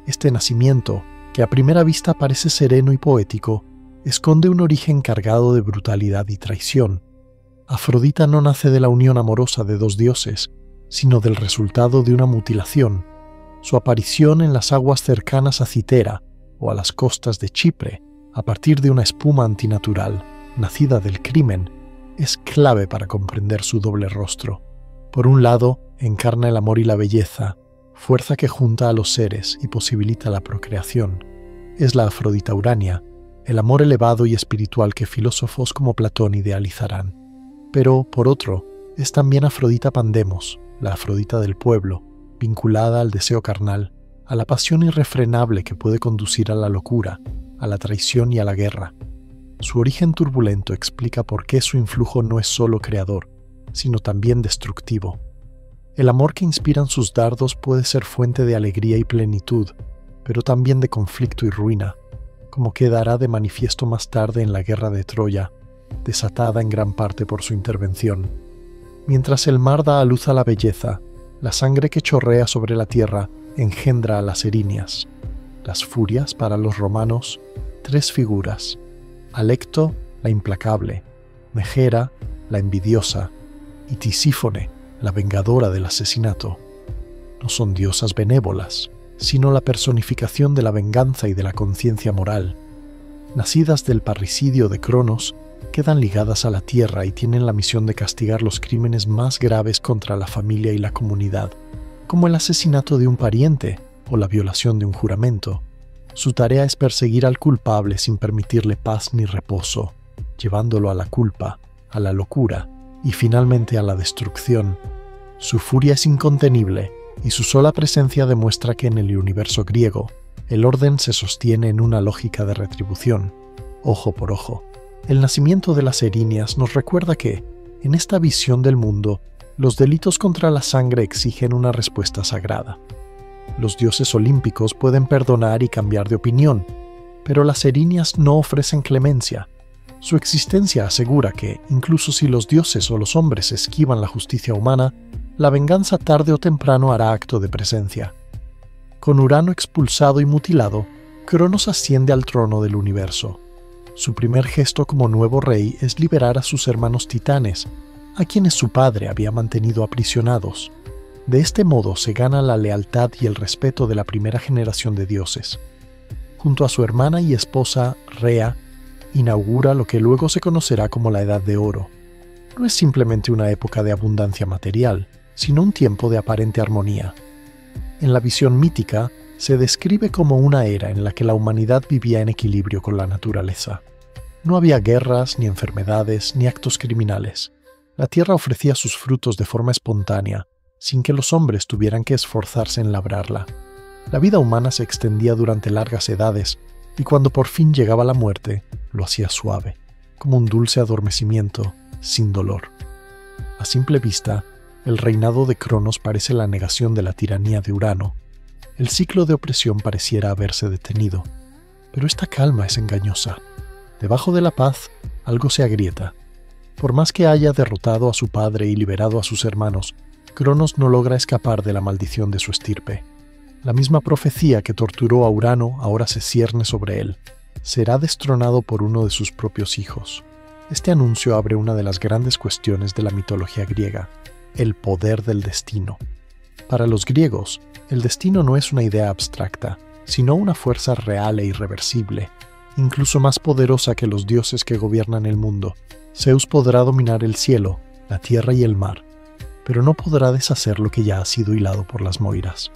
Este nacimiento, que a primera vista parece sereno y poético, esconde un origen cargado de brutalidad y traición. Afrodita no nace de la unión amorosa de dos dioses, sino del resultado de una mutilación. Su aparición en las aguas cercanas a Citera o a las costas de Chipre, a partir de una espuma antinatural, nacida del crimen, es clave para comprender su doble rostro. Por un lado, encarna el amor y la belleza, fuerza que junta a los seres y posibilita la procreación. Es la Afrodita Urania, el amor elevado y espiritual que filósofos como Platón idealizarán. Pero, por otro, es también Afrodita Pandemos, la Afrodita del pueblo, vinculada al deseo carnal, a la pasión irrefrenable que puede conducir a la locura, a la traición y a la guerra. Su origen turbulento explica por qué su influjo no es solo creador, sino también destructivo. El amor que inspiran sus dardos puede ser fuente de alegría y plenitud, pero también de conflicto y ruina, como quedará de manifiesto más tarde en la guerra de Troya, desatada en gran parte por su intervención. Mientras el mar da a luz a la belleza, la sangre que chorrea sobre la tierra engendra a las erinias. Las furias, para los romanos, tres figuras: Alecto, la implacable; Megera, la envidiosa; y Tisífone, la vengadora del asesinato. No son diosas benévolas, sino la personificación de la venganza y de la conciencia moral. Nacidas del parricidio de Cronos, quedan ligadas a la tierra y tienen la misión de castigar los crímenes más graves contra la familia y la comunidad, como el asesinato de un pariente o la violación de un juramento. Su tarea es perseguir al culpable sin permitirle paz ni reposo, llevándolo a la culpa, a la locura y finalmente a la destrucción. Su furia es incontenible y su sola presencia demuestra que en el universo griego el orden se sostiene en una lógica de retribución, ojo por ojo. El nacimiento de las erinias nos recuerda que, en esta visión del mundo, los delitos contra la sangre exigen una respuesta sagrada. Los dioses olímpicos pueden perdonar y cambiar de opinión, pero las erinias no ofrecen clemencia. Su existencia asegura que, incluso si los dioses o los hombres esquivan la justicia humana, la venganza tarde o temprano hará acto de presencia. Con Urano expulsado y mutilado, Cronos asciende al trono del universo. Su primer gesto como nuevo rey es liberar a sus hermanos titanes, a quienes su padre había mantenido aprisionados. De este modo se gana la lealtad y el respeto de la primera generación de dioses. Junto a su hermana y esposa, Rea, inaugura lo que luego se conocerá como la Edad de Oro. No es simplemente una época de abundancia material, sino un tiempo de aparente armonía. En la visión mítica, se describe como una era en la que la humanidad vivía en equilibrio con la naturaleza. No había guerras, ni enfermedades, ni actos criminales. La tierra ofrecía sus frutos de forma espontánea, sin que los hombres tuvieran que esforzarse en labrarla. La vida humana se extendía durante largas edades, y cuando por fin llegaba la muerte, lo hacía suave, como un dulce adormecimiento, sin dolor. A simple vista, el reinado de Cronos parece la negación de la tiranía de Urano. El ciclo de opresión pareciera haberse detenido, pero esta calma es engañosa. Debajo de la paz, algo se agrieta. Por más que haya derrotado a su padre y liberado a sus hermanos, Cronos no logra escapar de la maldición de su estirpe. La misma profecía que torturó a Urano ahora se cierne sobre él. Será destronado por uno de sus propios hijos. Este anuncio abre una de las grandes cuestiones de la mitología griega: el poder del destino. Para los griegos, el destino no es una idea abstracta, sino una fuerza real e irreversible, incluso más poderosa que los dioses que gobiernan el mundo. Zeus podrá dominar el cielo, la tierra y el mar, pero no podrá deshacer lo que ya ha sido hilado por las Moiras.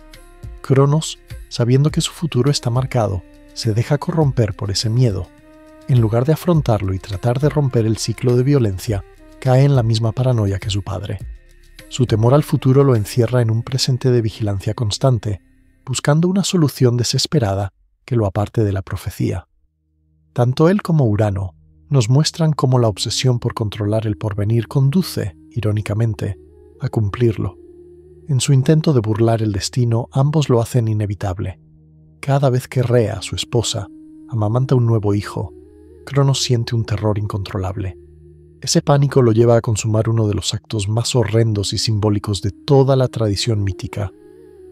Cronos, sabiendo que su futuro está marcado, se deja corromper por ese miedo. En lugar de afrontarlo y tratar de romper el ciclo de violencia, cae en la misma paranoia que su padre. Su temor al futuro lo encierra en un presente de vigilancia constante, buscando una solución desesperada que lo aparte de la profecía. Tanto él como Urano nos muestran cómo la obsesión por controlar el porvenir conduce, irónicamente, a cumplirlo. En su intento de burlar el destino, ambos lo hacen inevitable. Cada vez que Rea, su esposa, amamanta un nuevo hijo, Cronos siente un terror incontrolable. Ese pánico lo lleva a consumar uno de los actos más horrendos y simbólicos de toda la tradición mítica.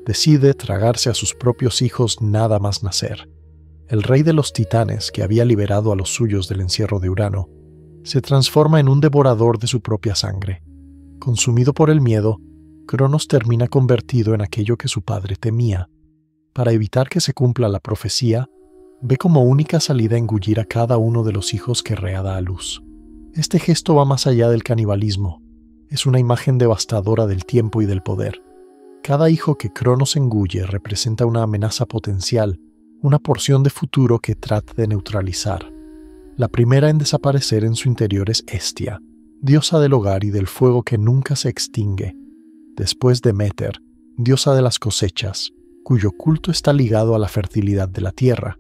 Decide tragarse a sus propios hijos nada más nacer. El rey de los titanes, que había liberado a los suyos del encierro de Urano, se transforma en un devorador de su propia sangre. Consumido por el miedo, Cronos termina convertido en aquello que su padre temía. Para evitar que se cumpla la profecía, ve como única salida engullir a cada uno de los hijos que Rea da a luz. Este gesto va más allá del canibalismo. Es una imagen devastadora del tiempo y del poder. Cada hijo que Cronos engulle representa una amenaza potencial, una porción de futuro que trata de neutralizar. La primera en desaparecer en su interior es Hestia, diosa del hogar y del fuego que nunca se extingue. Después Deméter, diosa de las cosechas, cuyo culto está ligado a la fertilidad de la tierra.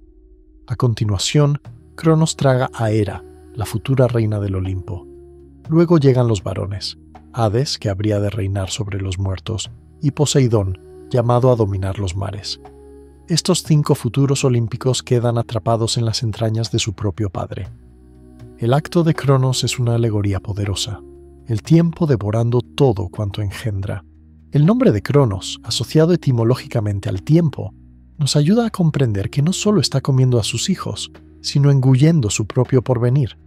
A continuación, Cronos traga a Hera, la futura reina del Olimpo. Luego llegan los varones, Hades, que habría de reinar sobre los muertos, y Poseidón, llamado a dominar los mares. Estos 5 futuros olímpicos quedan atrapados en las entrañas de su propio padre. El acto de Cronos es una alegoría poderosa, el tiempo devorando todo cuanto engendra. El nombre de Cronos, asociado etimológicamente al tiempo, nos ayuda a comprender que no solo está comiendo a sus hijos, sino engullendo su propio porvenir.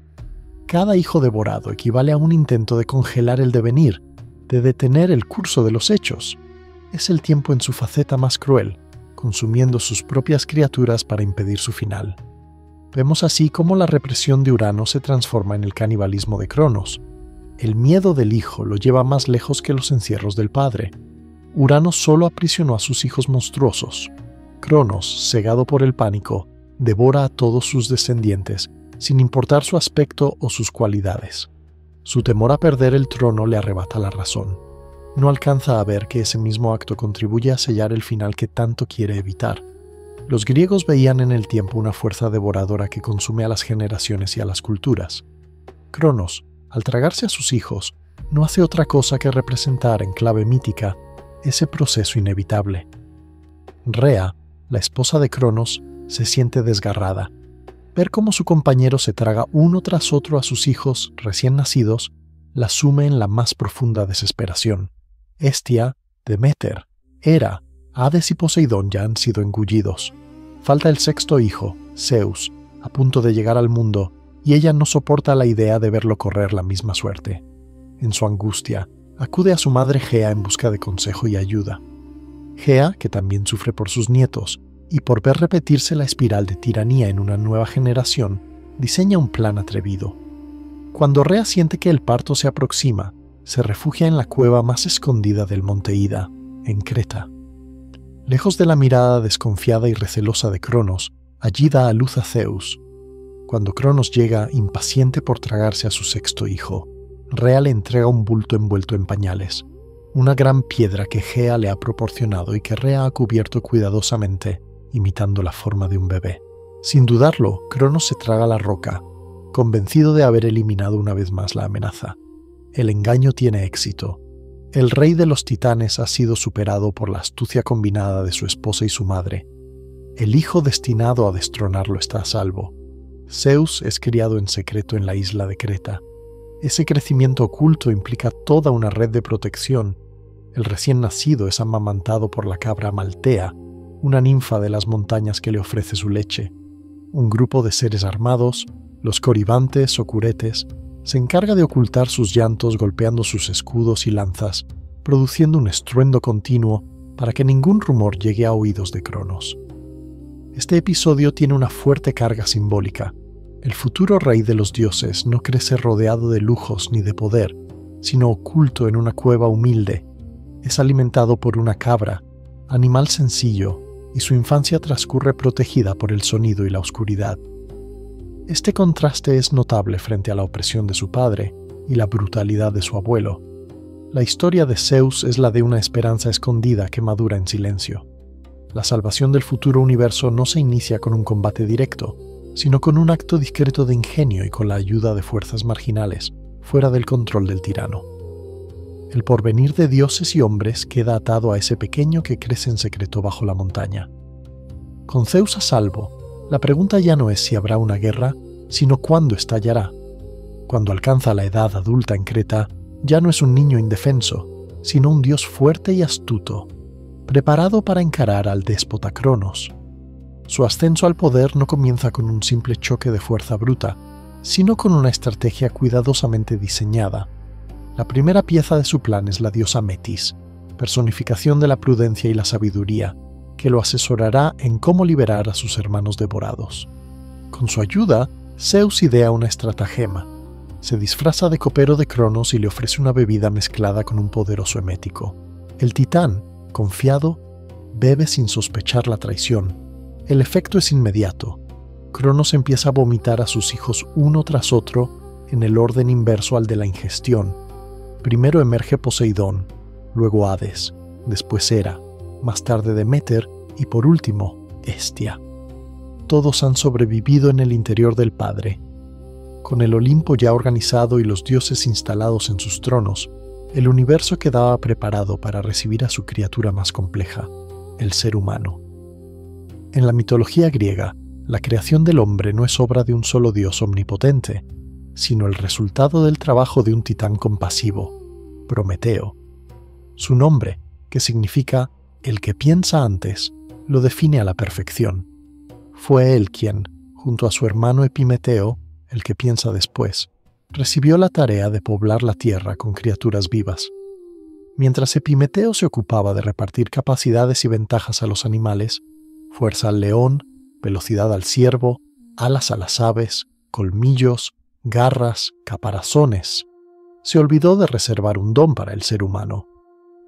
Cada hijo devorado equivale a un intento de congelar el devenir, de detener el curso de los hechos. Es el tiempo en su faceta más cruel, consumiendo sus propias criaturas para impedir su final. Vemos así cómo la represión de Urano se transforma en el canibalismo de Cronos. El miedo del hijo lo lleva más lejos que los encierros del padre. Urano solo aprisionó a sus hijos monstruosos. Cronos, cegado por el pánico, devora a todos sus descendientes, sin importar su aspecto o sus cualidades. Su temor a perder el trono le arrebata la razón. No alcanza a ver que ese mismo acto contribuye a sellar el final que tanto quiere evitar. Los griegos veían en el tiempo una fuerza devoradora que consume a las generaciones y a las culturas. Cronos, al tragarse a sus hijos, no hace otra cosa que representar en clave mítica ese proceso inevitable. Rea, la esposa de Cronos, se siente desgarrada. Ver cómo su compañero se traga uno tras otro a sus hijos recién nacidos la sume en la más profunda desesperación. Hestia, Deméter, Hera, Hades y Poseidón ya han sido engullidos. Falta el 6º hijo, Zeus, a punto de llegar al mundo, y ella no soporta la idea de verlo correr la misma suerte. En su angustia, acude a su madre Gea en busca de consejo y ayuda. Gea, que también sufre por sus nietos, y por ver repetirse la espiral de tiranía en una nueva generación, diseña un plan atrevido. Cuando Rea siente que el parto se aproxima, se refugia en la cueva más escondida del monte Ida, en Creta. Lejos de la mirada desconfiada y recelosa de Cronos, allí da a luz a Zeus. Cuando Cronos llega, impaciente por tragarse a su 6º hijo, Rea le entrega un bulto envuelto en pañales, una gran piedra que Gea le ha proporcionado y que Rea ha cubierto cuidadosamente, imitando la forma de un bebé. Sin dudarlo, Cronos se traga la roca, convencido de haber eliminado una vez más la amenaza. El engaño tiene éxito. El rey de los titanes ha sido superado por la astucia combinada de su esposa y su madre. El hijo destinado a destronarlo está a salvo. Zeus es criado en secreto en la isla de Creta. Ese crecimiento oculto implica toda una red de protección. El recién nacido es amamantado por la cabra Maltea, una ninfa de las montañas que le ofrece su leche. Un grupo de seres armados, los coribantes o curetes, se encarga de ocultar sus llantos golpeando sus escudos y lanzas, produciendo un estruendo continuo para que ningún rumor llegue a oídos de Cronos. Este episodio tiene una fuerte carga simbólica. El futuro rey de los dioses no crece rodeado de lujos ni de poder, sino oculto en una cueva humilde. Es alimentado por una cabra, animal sencillo, y su infancia transcurre protegida por el sonido y la oscuridad. Este contraste es notable frente a la opresión de su padre y la brutalidad de su abuelo. La historia de Zeus es la de una esperanza escondida que madura en silencio. La salvación del futuro universo no se inicia con un combate directo, sino con un acto discreto de ingenio y con la ayuda de fuerzas marginales, fuera del control del tirano. El porvenir de dioses y hombres queda atado a ese pequeño que crece en secreto bajo la montaña. Con Zeus a salvo, la pregunta ya no es si habrá una guerra, sino cuándo estallará. Cuando alcanza la edad adulta en Creta, ya no es un niño indefenso, sino un dios fuerte y astuto, preparado para encarar al déspota Cronos. Su ascenso al poder no comienza con un simple choque de fuerza bruta, sino con una estrategia cuidadosamente diseñada. La primera pieza de su plan es la diosa Metis, personificación de la prudencia y la sabiduría, que lo asesorará en cómo liberar a sus hermanos devorados. Con su ayuda, Zeus idea una estratagema. Se disfraza de copero de Cronos y le ofrece una bebida mezclada con un poderoso emético. El titán, confiado, bebe sin sospechar la traición. El efecto es inmediato. Cronos empieza a vomitar a sus hijos uno tras otro en el orden inverso al de la ingestión. Primero emerge Poseidón, luego Hades, después Hera, más tarde Deméter y por último Hestia. Todos han sobrevivido en el interior del Padre. Con el Olimpo ya organizado y los dioses instalados en sus tronos, el universo quedaba preparado para recibir a su criatura más compleja, el ser humano. En la mitología griega, la creación del hombre no es obra de un solo dios omnipotente, sino el resultado del trabajo de un titán compasivo, Prometeo. Su nombre, que significa el que piensa antes, lo define a la perfección. Fue él quien, junto a su hermano Epimeteo, el que piensa después, recibió la tarea de poblar la tierra con criaturas vivas. Mientras Epimeteo se ocupaba de repartir capacidades y ventajas a los animales, fuerza al león, velocidad al ciervo, alas a las aves, colmillos, garras, caparazones, se olvidó de reservar un don para el ser humano.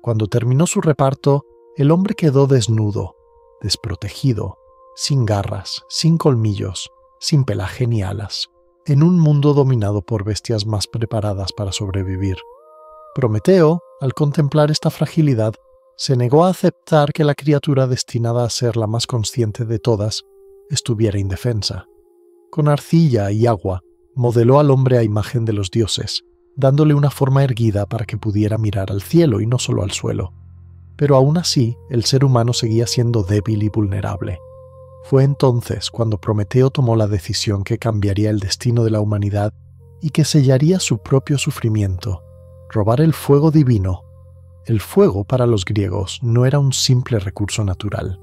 Cuando terminó su reparto, el hombre quedó desnudo, desprotegido, sin garras, sin colmillos, sin pelaje ni alas, en un mundo dominado por bestias más preparadas para sobrevivir. Prometeo, al contemplar esta fragilidad, se negó a aceptar que la criatura destinada a ser la más consciente de todas estuviera indefensa. Con arcilla y agua, modeló al hombre a imagen de los dioses, dándole una forma erguida para que pudiera mirar al cielo y no solo al suelo. Pero aún así, el ser humano seguía siendo débil y vulnerable. Fue entonces cuando Prometeo tomó la decisión que cambiaría el destino de la humanidad y que sellaría su propio sufrimiento: robar el fuego divino. El fuego para los griegos no era un simple recurso natural.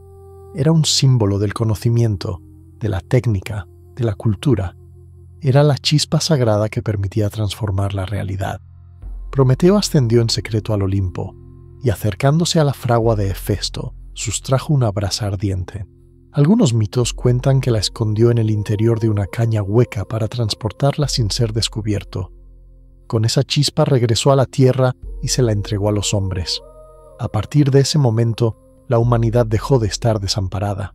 Era un símbolo del conocimiento, de la técnica, de la cultura. Era la chispa sagrada que permitía transformar la realidad. Prometeo ascendió en secreto al Olimpo y, acercándose a la fragua de Hefesto, sustrajo una brasa ardiente. Algunos mitos cuentan que la escondió en el interior de una caña hueca para transportarla sin ser descubierto. Con esa chispa regresó a la tierra y se la entregó a los hombres. A partir de ese momento, la humanidad dejó de estar desamparada.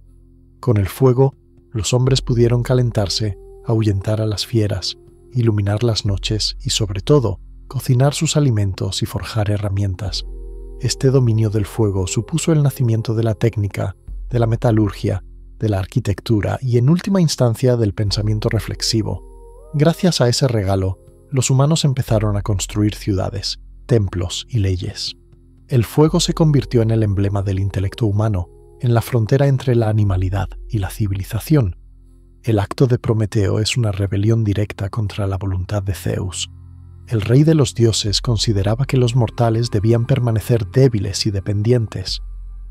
Con el fuego, los hombres pudieron calentarse, ahuyentar a las fieras, iluminar las noches y, sobre todo, cocinar sus alimentos y forjar herramientas. Este dominio del fuego supuso el nacimiento de la técnica, de la metalurgia, de la arquitectura y, en última instancia, del pensamiento reflexivo. Gracias a ese regalo, los humanos empezaron a construir ciudades, templos y leyes. El fuego se convirtió en el emblema del intelecto humano, en la frontera entre la animalidad y la civilización. El acto de Prometeo es una rebelión directa contra la voluntad de Zeus. El rey de los dioses consideraba que los mortales debían permanecer débiles y dependientes.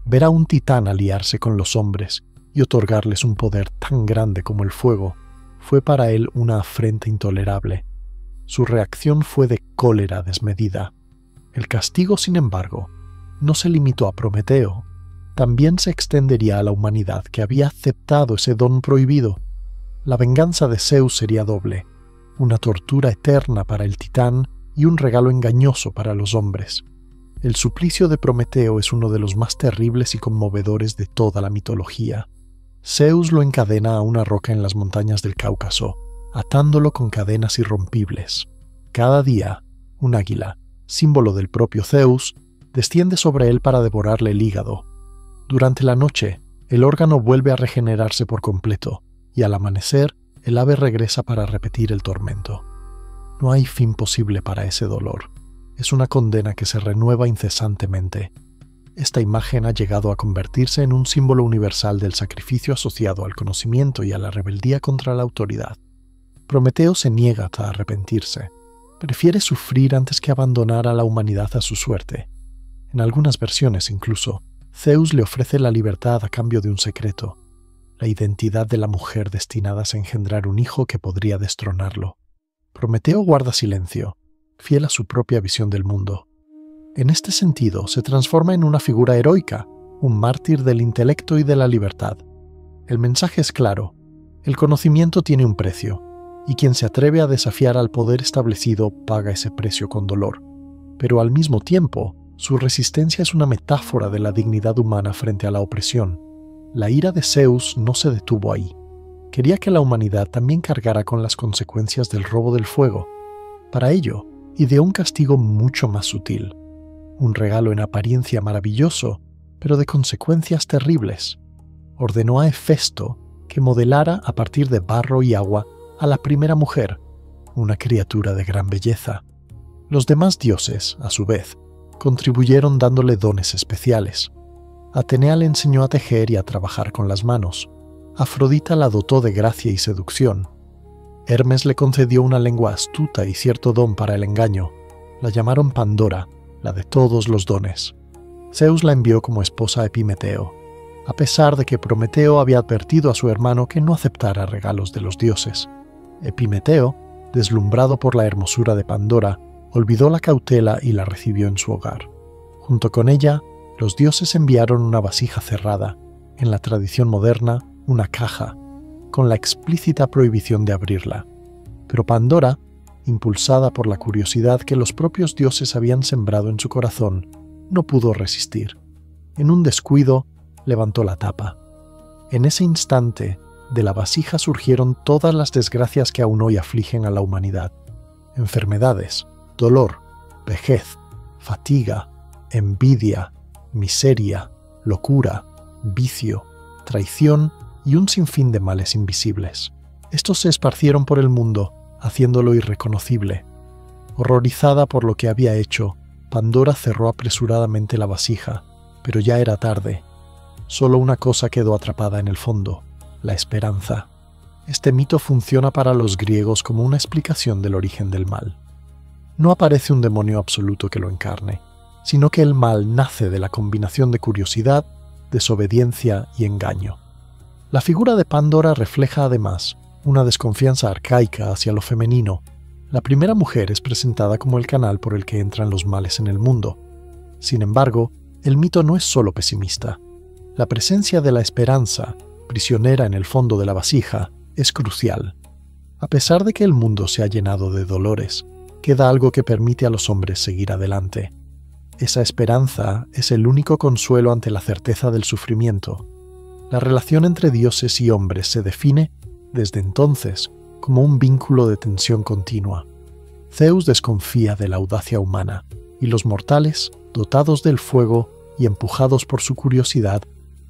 Ver a un titán aliarse con los hombres y otorgarles un poder tan grande como el fuego fue para él una afrenta intolerable. Su reacción fue de cólera desmedida. El castigo, sin embargo, no se limitó a Prometeo. también se extendería a la humanidad que había aceptado ese don prohibido. La venganza de Zeus sería doble, una tortura eterna para el titán y un regalo engañoso para los hombres. El suplicio de Prometeo es uno de los más terribles y conmovedores de toda la mitología. Zeus lo encadena a una roca en las montañas del Cáucaso, atándolo con cadenas irrompibles. Cada día, un águila, símbolo del propio Zeus, desciende sobre él para devorarle el hígado. Durante la noche, el órgano vuelve a regenerarse por completo, y al amanecer, el ave regresa para repetir el tormento. No hay fin posible para ese dolor. Es una condena que se renueva incesantemente. Esta imagen ha llegado a convertirse en un símbolo universal del sacrificio asociado al conocimiento y a la rebeldía contra la autoridad. Prometeo se niega a arrepentirse. Prefiere sufrir antes que abandonar a la humanidad a su suerte. En algunas versiones, incluso, Zeus le ofrece la libertad a cambio de un secreto, la identidad de la mujer destinada a engendrar un hijo que podría destronarlo. Prometeo guarda silencio, fiel a su propia visión del mundo. En este sentido, se transforma en una figura heroica, un mártir del intelecto y de la libertad. El mensaje es claro: el conocimiento tiene un precio, y quien se atreve a desafiar al poder establecido paga ese precio con dolor. Pero al mismo tiempo, su resistencia es una metáfora de la dignidad humana frente a la opresión. La ira de Zeus no se detuvo ahí. Quería que la humanidad también cargara con las consecuencias del robo del fuego. Para ello, ideó un castigo mucho más sutil. Un regalo en apariencia maravilloso, pero de consecuencias terribles. Ordenó a Hefesto que modelara a partir de barro y agua a la primera mujer, una criatura de gran belleza. Los demás dioses, a su vez, contribuyeron dándole dones especiales. Atenea le enseñó a tejer y a trabajar con las manos. Afrodita la dotó de gracia y seducción. Hermes le concedió una lengua astuta y cierto don para el engaño. La llamaron Pandora, la de todos los dones. Zeus la envió como esposa a Epimeteo, a pesar de que Prometeo había advertido a su hermano que no aceptara regalos de los dioses. Epimeteo, deslumbrado por la hermosura de Pandora, olvidó la cautela y la recibió en su hogar. Junto con ella, los dioses enviaron una vasija cerrada, en la tradición moderna, una caja, con la explícita prohibición de abrirla. Pero Pandora, impulsada por la curiosidad que los propios dioses habían sembrado en su corazón, no pudo resistir. En un descuido, levantó la tapa. En ese instante, de la vasija surgieron todas las desgracias que aún hoy afligen a la humanidad. Enfermedades, dolor, vejez, fatiga, envidia, miseria, locura, vicio, traición y un sinfín de males invisibles. Estos se esparcieron por el mundo, haciéndolo irreconocible. Horrorizada por lo que había hecho, Pandora cerró apresuradamente la vasija, pero ya era tarde. Solo una cosa quedó atrapada en el fondo: la esperanza. Este mito funciona para los griegos como una explicación del origen del mal. No aparece un demonio absoluto que lo encarne, sino que el mal nace de la combinación de curiosidad, desobediencia y engaño. La figura de Pandora refleja además una desconfianza arcaica hacia lo femenino. La primera mujer es presentada como el canal por el que entran los males en el mundo. Sin embargo, el mito no es solo pesimista. La presencia de la esperanza, prisionera en el fondo de la vasija, es crucial. A pesar de que el mundo se ha llenado de dolores, queda algo que permite a los hombres seguir adelante. Esa esperanza es el único consuelo ante la certeza del sufrimiento. La relación entre dioses y hombres se define, desde entonces, como un vínculo de tensión continua. Zeus desconfía de la audacia humana, y los mortales, dotados del fuego y empujados por su curiosidad,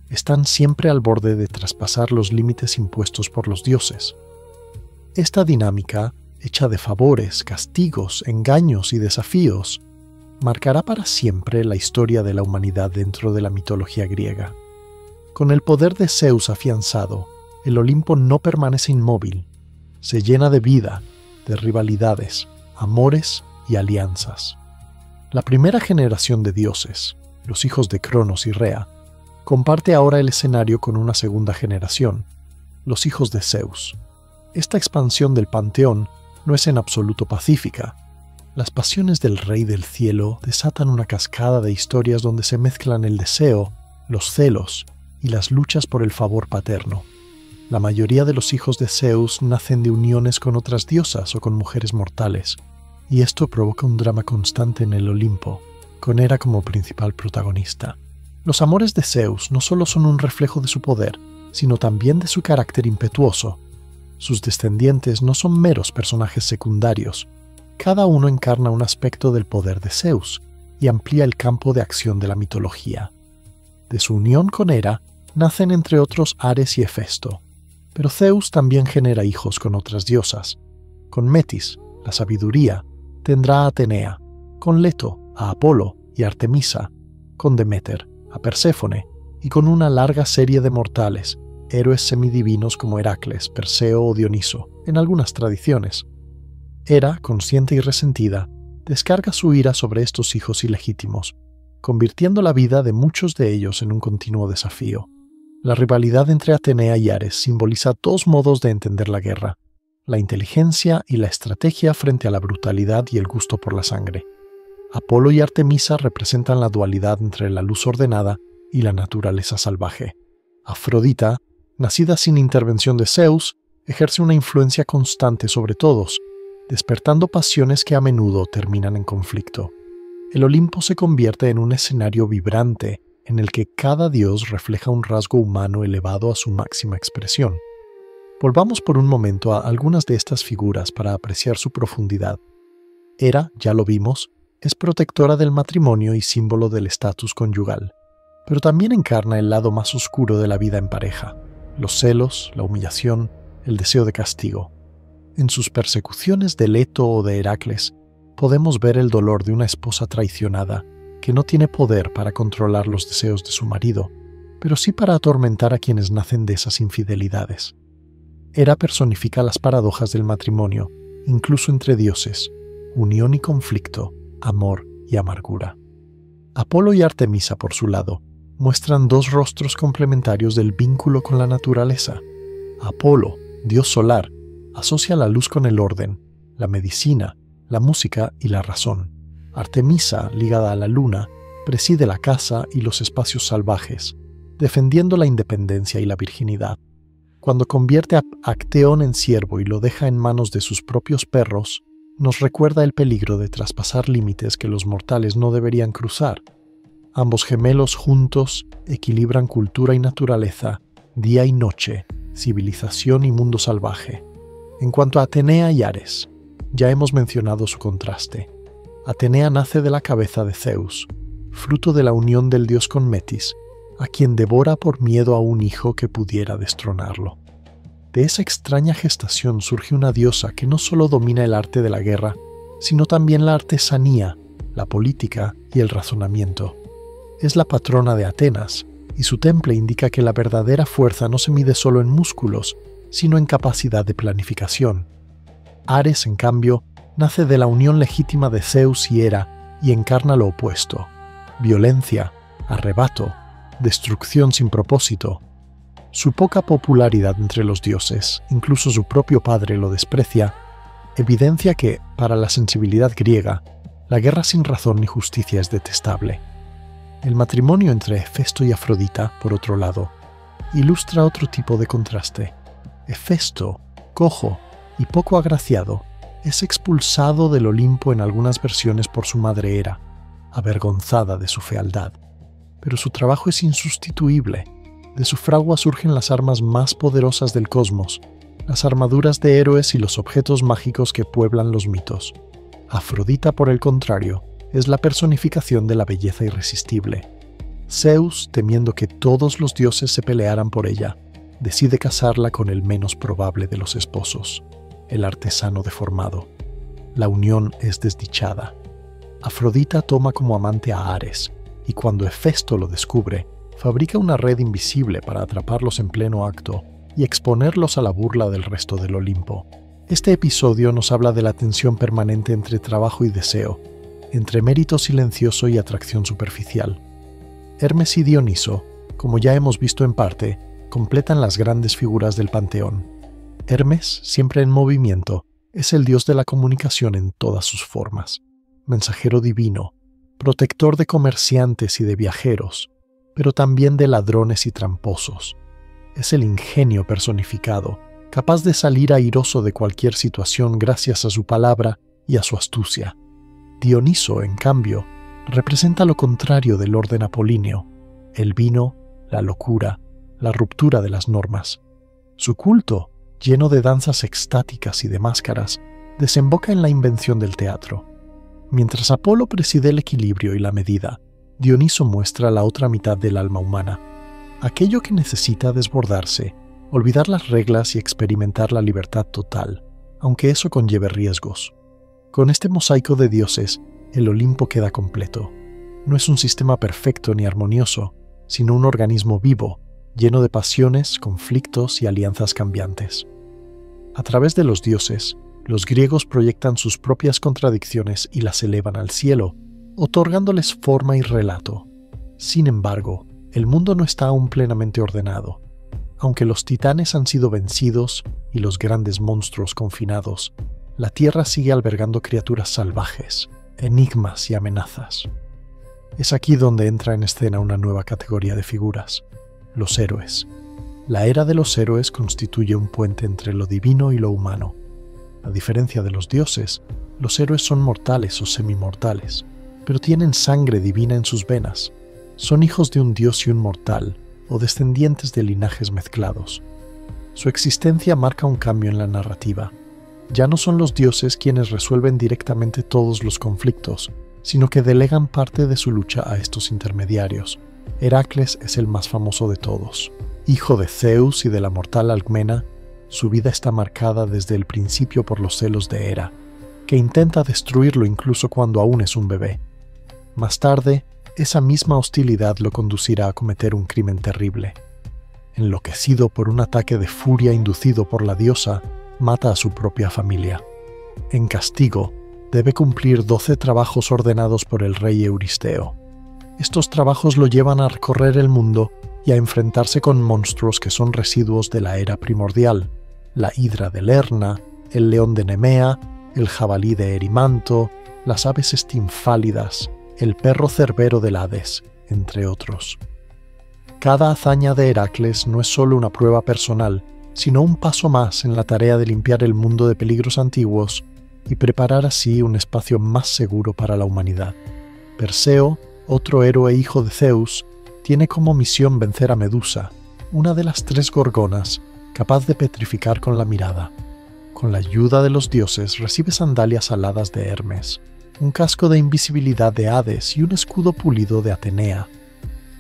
están siempre al borde de traspasar los límites impuestos por los dioses. Esta dinámica, hecha de favores, castigos, engaños y desafíos, marcará para siempre la historia de la humanidad dentro de la mitología griega. Con el poder de Zeus afianzado, el Olimpo no permanece inmóvil, se llena de vida, de rivalidades, amores y alianzas. La primera generación de dioses, los hijos de Cronos y Rea, comparte ahora el escenario con una segunda generación, los hijos de Zeus. Esta expansión del panteón no es en absoluto pacífica. Las pasiones del Rey del Cielo desatan una cascada de historias donde se mezclan el deseo, los celos y las luchas por el favor paterno. La mayoría de los hijos de Zeus nacen de uniones con otras diosas o con mujeres mortales, y esto provoca un drama constante en el Olimpo, con Hera como principal protagonista. Los amores de Zeus no solo son un reflejo de su poder, sino también de su carácter impetuoso. Sus descendientes no son meros personajes secundarios. Cada uno encarna un aspecto del poder de Zeus y amplía el campo de acción de la mitología. De su unión con Hera nacen entre otros Ares y Hefesto, pero Zeus también genera hijos con otras diosas. Con Metis, la sabiduría, tendrá a Atenea, con Leto, a Apolo y Artemisa, con Deméter, a Perséfone, y con una larga serie de mortales, héroes semidivinos como Heracles, Perseo o Dioniso, en algunas tradiciones. Hera, consciente y resentida, descarga su ira sobre estos hijos ilegítimos, convirtiendo la vida de muchos de ellos en un continuo desafío. La rivalidad entre Atenea y Ares simboliza dos modos de entender la guerra: la inteligencia y la estrategia frente a la brutalidad y el gusto por la sangre. Apolo y Artemisa representan la dualidad entre la luz ordenada y la naturaleza salvaje. Afrodita, nacida sin intervención de Zeus, ejerce una influencia constante sobre todos, despertando pasiones que a menudo terminan en conflicto. El Olimpo se convierte en un escenario vibrante en el que cada dios refleja un rasgo humano elevado a su máxima expresión. Volvamos por un momento a algunas de estas figuras para apreciar su profundidad. Hera, ya lo vimos, es protectora del matrimonio y símbolo del estatus conyugal, pero también encarna el lado más oscuro de la vida en pareja: los celos, la humillación, el deseo de castigo. En sus persecuciones de Leto o de Heracles, podemos ver el dolor de una esposa traicionada que no tiene poder para controlar los deseos de su marido, pero sí para atormentar a quienes nacen de esas infidelidades. Hera personifica las paradojas del matrimonio, incluso entre dioses: unión y conflicto, amor y amargura. Apolo y Artemisa, por su lado, muestran dos rostros complementarios del vínculo con la naturaleza. Apolo, dios solar, asocia la luz con el orden, la medicina, la música y la razón. Artemisa, ligada a la luna, preside la caza y los espacios salvajes, defendiendo la independencia y la virginidad. Cuando convierte a Acteón en ciervo y lo deja en manos de sus propios perros, nos recuerda el peligro de traspasar límites que los mortales no deberían cruzar. Ambos gemelos juntos equilibran cultura y naturaleza, día y noche, civilización y mundo salvaje. En cuanto a Atenea y Ares, ya hemos mencionado su contraste. Atenea nace de la cabeza de Zeus, fruto de la unión del dios con Metis, a quien devora por miedo a un hijo que pudiera destronarlo. De esa extraña gestación surge una diosa que no solo domina el arte de la guerra, sino también la artesanía, la política y el razonamiento. Es la patrona de Atenas, y su temple indica que la verdadera fuerza no se mide solo en músculos, sino en capacidad de planificación. Ares, en cambio, nace de la unión legítima de Zeus y Hera y encarna lo opuesto: violencia, arrebato, destrucción sin propósito. Su poca popularidad entre los dioses, incluso su propio padre lo desprecia, evidencia que, para la sensibilidad griega, la guerra sin razón ni justicia es detestable. El matrimonio entre Hefesto y Afrodita, por otro lado, ilustra otro tipo de contraste. Hefesto, cojo y poco agraciado, es expulsado del Olimpo en algunas versiones por su madre Hera, avergonzada de su fealdad. Pero su trabajo es insustituible. De su fragua surgen las armas más poderosas del cosmos, las armaduras de héroes y los objetos mágicos que pueblan los mitos. Afrodita, por el contrario, es la personificación de la belleza irresistible. Zeus, temiendo que todos los dioses se pelearan por ella, decide casarla con el menos probable de los esposos, el artesano deformado. La unión es desdichada. Afrodita toma como amante a Ares, y cuando Hefesto lo descubre, fabrica una red invisible para atraparlos en pleno acto y exponerlos a la burla del resto del Olimpo. Este episodio nos habla de la tensión permanente entre trabajo y deseo, entre mérito silencioso y atracción superficial. Hermes y Dioniso, como ya hemos visto en parte, completan las grandes figuras del panteón. Hermes, siempre en movimiento, es el dios de la comunicación en todas sus formas. Mensajero divino, protector de comerciantes y de viajeros, pero también de ladrones y tramposos. Es el ingenio personificado, capaz de salir airoso de cualquier situación gracias a su palabra y a su astucia. Dioniso, en cambio, representa lo contrario del orden apolíneo: el vino, la locura, la ruptura de las normas. Su culto, lleno de danzas extáticas y de máscaras, desemboca en la invención del teatro. Mientras Apolo preside el equilibrio y la medida, Dioniso muestra la otra mitad del alma humana, aquello que necesita desbordarse, olvidar las reglas y experimentar la libertad total, aunque eso conlleve riesgos. Con este mosaico de dioses, el Olimpo queda completo. No es un sistema perfecto ni armonioso, sino un organismo vivo, lleno de pasiones, conflictos y alianzas cambiantes. A través de los dioses, los griegos proyectan sus propias contradicciones y las elevan al cielo, otorgándoles forma y relato. Sin embargo, el mundo no está aún plenamente ordenado. Aunque los titanes han sido vencidos y los grandes monstruos confinados, la tierra sigue albergando criaturas salvajes, enigmas y amenazas. Es aquí donde entra en escena una nueva categoría de figuras: los héroes. La era de los héroes constituye un puente entre lo divino y lo humano. A diferencia de los dioses, los héroes son mortales o semimortales, pero tienen sangre divina en sus venas. Son hijos de un dios y un mortal, o descendientes de linajes mezclados. Su existencia marca un cambio en la narrativa. Ya no son los dioses quienes resuelven directamente todos los conflictos, sino que delegan parte de su lucha a estos intermediarios. Heracles es el más famoso de todos. Hijo de Zeus y de la mortal Alcmena, su vida está marcada desde el principio por los celos de Hera, que intenta destruirlo incluso cuando aún es un bebé. Más tarde, esa misma hostilidad lo conducirá a cometer un crimen terrible. Enloquecido por un ataque de furia inducido por la diosa, mata a su propia familia. En castigo, debe cumplir 12 trabajos ordenados por el rey Euristeo. Estos trabajos lo llevan a recorrer el mundo y a enfrentarse con monstruos que son residuos de la era primordial: la hidra de Lerna, el león de Nemea, el jabalí de Erimanto, las aves estinfálidas, el perro cerbero del Hades, entre otros. Cada hazaña de Heracles no es solo una prueba personal, sino un paso más en la tarea de limpiar el mundo de peligros antiguos y preparar así un espacio más seguro para la humanidad. Perseo, otro héroe hijo de Zeus, tiene como misión vencer a Medusa, una de las 3 gorgonas, capaz de petrificar con la mirada. Con la ayuda de los dioses recibe sandalias aladas de Hermes, un casco de invisibilidad de Hades y un escudo pulido de Atenea.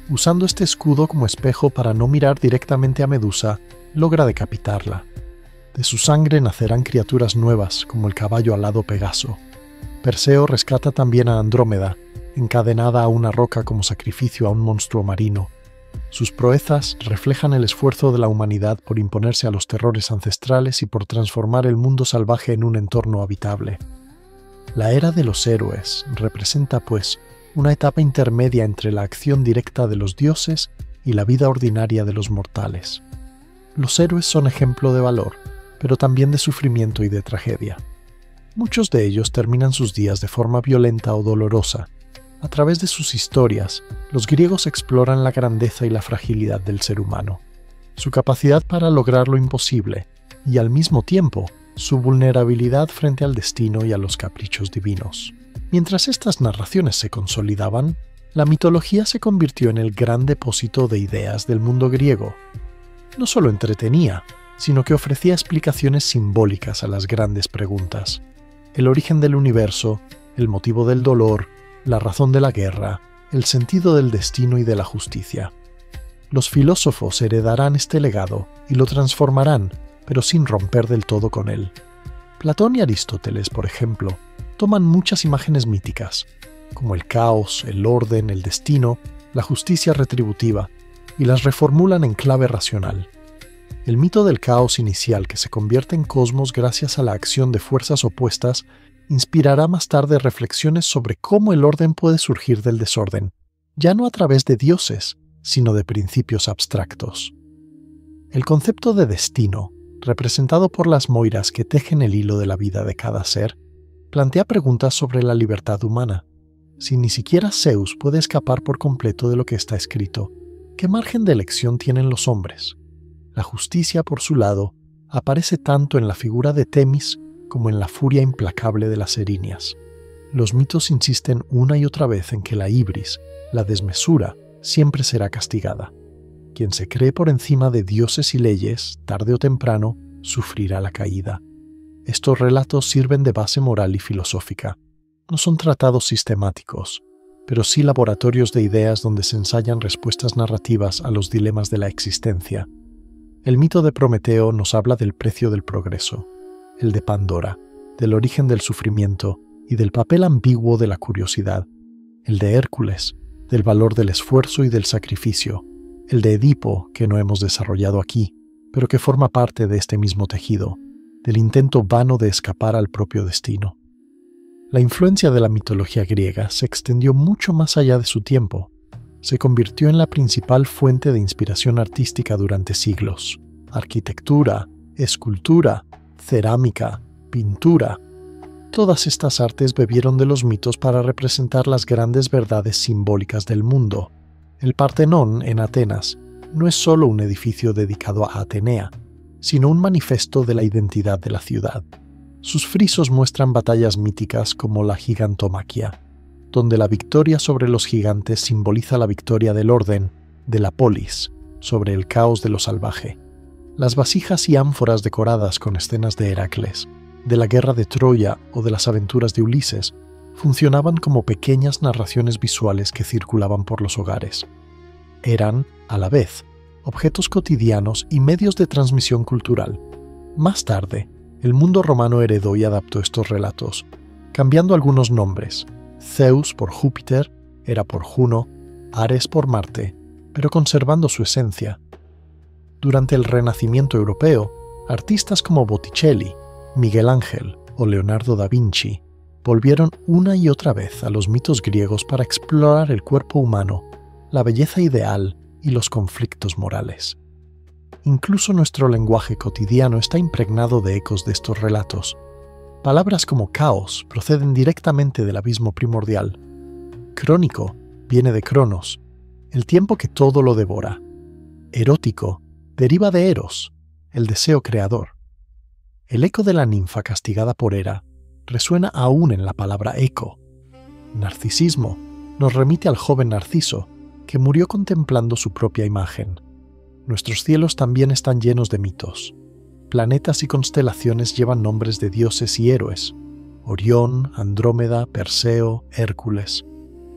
Usando este escudo como espejo para no mirar directamente a Medusa, logra decapitarla. De su sangre nacerán criaturas nuevas como el caballo alado Pegaso. Perseo rescata también a Andrómeda, encadenada a una roca como sacrificio a un monstruo marino. Sus proezas reflejan el esfuerzo de la humanidad por imponerse a los terrores ancestrales y por transformar el mundo salvaje en un entorno habitable. La era de los héroes representa, pues, una etapa intermedia entre la acción directa de los dioses y la vida ordinaria de los mortales. Los héroes son ejemplo de valor, pero también de sufrimiento y de tragedia. Muchos de ellos terminan sus días de forma violenta o dolorosa. A través de sus historias, los griegos exploran la grandeza y la fragilidad del ser humano, su capacidad para lograr lo imposible y, al mismo tiempo, su vulnerabilidad frente al destino y a los caprichos divinos. Mientras estas narraciones se consolidaban, la mitología se convirtió en el gran depósito de ideas del mundo griego. No solo entretenía, sino que ofrecía explicaciones simbólicas a las grandes preguntas: el origen del universo, el motivo del dolor, la razón de la guerra, el sentido del destino y de la justicia. Los filósofos heredarán este legado y lo transformarán, pero sin romper del todo con él. Platón y Aristóteles, por ejemplo, toman muchas imágenes míticas, como el caos, el orden, el destino, la justicia retributiva, y las reformulan en clave racional. El mito del caos inicial, que se convierte en cosmos gracias a la acción de fuerzas opuestas, inspirará más tarde reflexiones sobre cómo el orden puede surgir del desorden, ya no a través de dioses, sino de principios abstractos. El concepto de destino, representado por las moiras que tejen el hilo de la vida de cada ser, plantea preguntas sobre la libertad humana. Si ni siquiera Zeus puede escapar por completo de lo que está escrito, ¿Qué margen de elección tienen los hombres? La justicia, por su lado, aparece tanto en la figura de Temis como en la furia implacable de las Erinias. Los mitos insisten una y otra vez en que la ibris, la desmesura, siempre será castigada. Quien se cree por encima de dioses y leyes, tarde o temprano, sufrirá la caída. Estos relatos sirven de base moral y filosófica. No son tratados sistemáticos, pero sí laboratorios de ideas donde se ensayan respuestas narrativas a los dilemas de la existencia. El mito de Prometeo nos habla del precio del progreso, el de Pandora, del origen del sufrimiento y del papel ambiguo de la curiosidad, el de Hércules, del valor del esfuerzo y del sacrificio, el de Edipo, que no hemos desarrollado aquí, pero que forma parte de este mismo tejido, del intento vano de escapar al propio destino. La influencia de la mitología griega se extendió mucho más allá de su tiempo. Se convirtió en la principal fuente de inspiración artística durante siglos. Arquitectura, escultura, cerámica, pintura. Todas estas artes bebieron de los mitos para representar las grandes verdades simbólicas del mundo. El Partenón, en Atenas, no es solo un edificio dedicado a Atenea, sino un manifiesto de la identidad de la ciudad. Sus frisos muestran batallas míticas como la Gigantomaquia, donde la victoria sobre los gigantes simboliza la victoria del orden, de la polis, sobre el caos de lo salvaje. Las vasijas y ánforas decoradas con escenas de Heracles, de la guerra de Troya o de las aventuras de Ulises, funcionaban como pequeñas narraciones visuales que circulaban por los hogares. Eran, a la vez, objetos cotidianos y medios de transmisión cultural. Más tarde, el mundo romano heredó y adaptó estos relatos, cambiando algunos nombres: Zeus por Júpiter, Hera por Juno, Ares por Marte, pero conservando su esencia. Durante el Renacimiento europeo, artistas como Botticelli, Miguel Ángel o Leonardo da Vinci volvieron una y otra vez a los mitos griegos para explorar el cuerpo humano, la belleza ideal y los conflictos morales. Incluso nuestro lenguaje cotidiano está impregnado de ecos de estos relatos. Palabras como caos proceden directamente del abismo primordial. Crónico viene de Cronos, el tiempo que todo lo devora. Erótico deriva de Eros, el deseo creador. El eco de la ninfa castigada por Hera resuena aún en la palabra eco. Narcisismo nos remite al joven Narciso, que murió contemplando su propia imagen. Nuestros cielos también están llenos de mitos. Planetas y constelaciones llevan nombres de dioses y héroes: Orión, Andrómeda, Perseo, Hércules.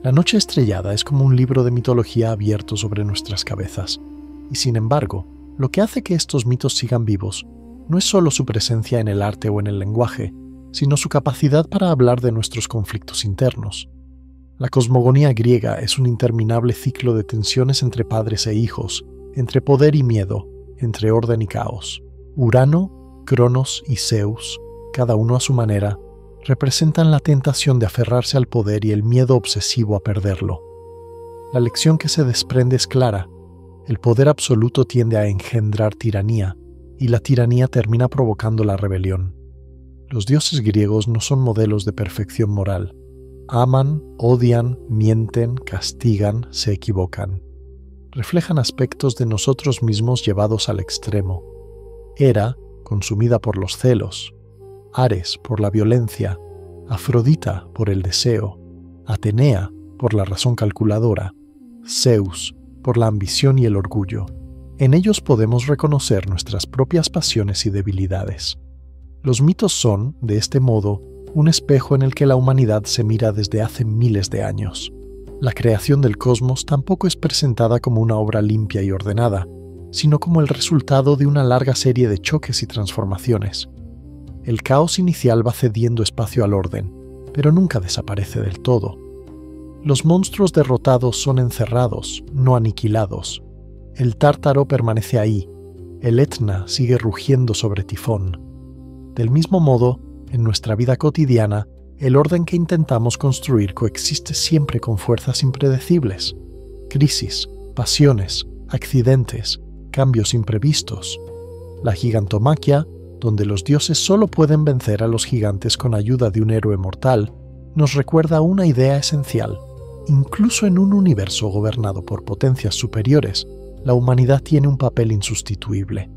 La noche estrellada es como un libro de mitología abierto sobre nuestras cabezas. Y sin embargo, lo que hace que estos mitos sigan vivos no es solo su presencia en el arte o en el lenguaje, sino su capacidad para hablar de nuestros conflictos internos. La cosmogonía griega es un interminable ciclo de tensiones entre padres e hijos, entre poder y miedo, entre orden y caos. Urano, Cronos y Zeus, cada uno a su manera, representan la tentación de aferrarse al poder y el miedo obsesivo a perderlo. La lección que se desprende es clara: el poder absoluto tiende a engendrar tiranía, y la tiranía termina provocando la rebelión. Los dioses griegos no son modelos de perfección moral. Aman, odian, mienten, castigan, se equivocan. Reflejan aspectos de nosotros mismos llevados al extremo. Hera, consumida por los celos; Ares, por la violencia; Afrodita, por el deseo; Atenea, por la razón calculadora; Zeus, por la ambición y el orgullo. En ellos podemos reconocer nuestras propias pasiones y debilidades. Los mitos son, de este modo, un espejo en el que la humanidad se mira desde hace miles de años. La creación del cosmos tampoco es presentada como una obra limpia y ordenada, sino como el resultado de una larga serie de choques y transformaciones. El caos inicial va cediendo espacio al orden, pero nunca desaparece del todo. Los monstruos derrotados son encerrados, no aniquilados. El Tártaro permanece ahí, el Etna sigue rugiendo sobre Tifón. Del mismo modo, en nuestra vida cotidiana, el orden que intentamos construir coexiste siempre con fuerzas impredecibles: crisis, pasiones, accidentes, cambios imprevistos. La gigantomaquia, donde los dioses solo pueden vencer a los gigantes con ayuda de un héroe mortal, nos recuerda una idea esencial: Incluso en un universo gobernado por potencias superiores, la humanidad tiene un papel insustituible.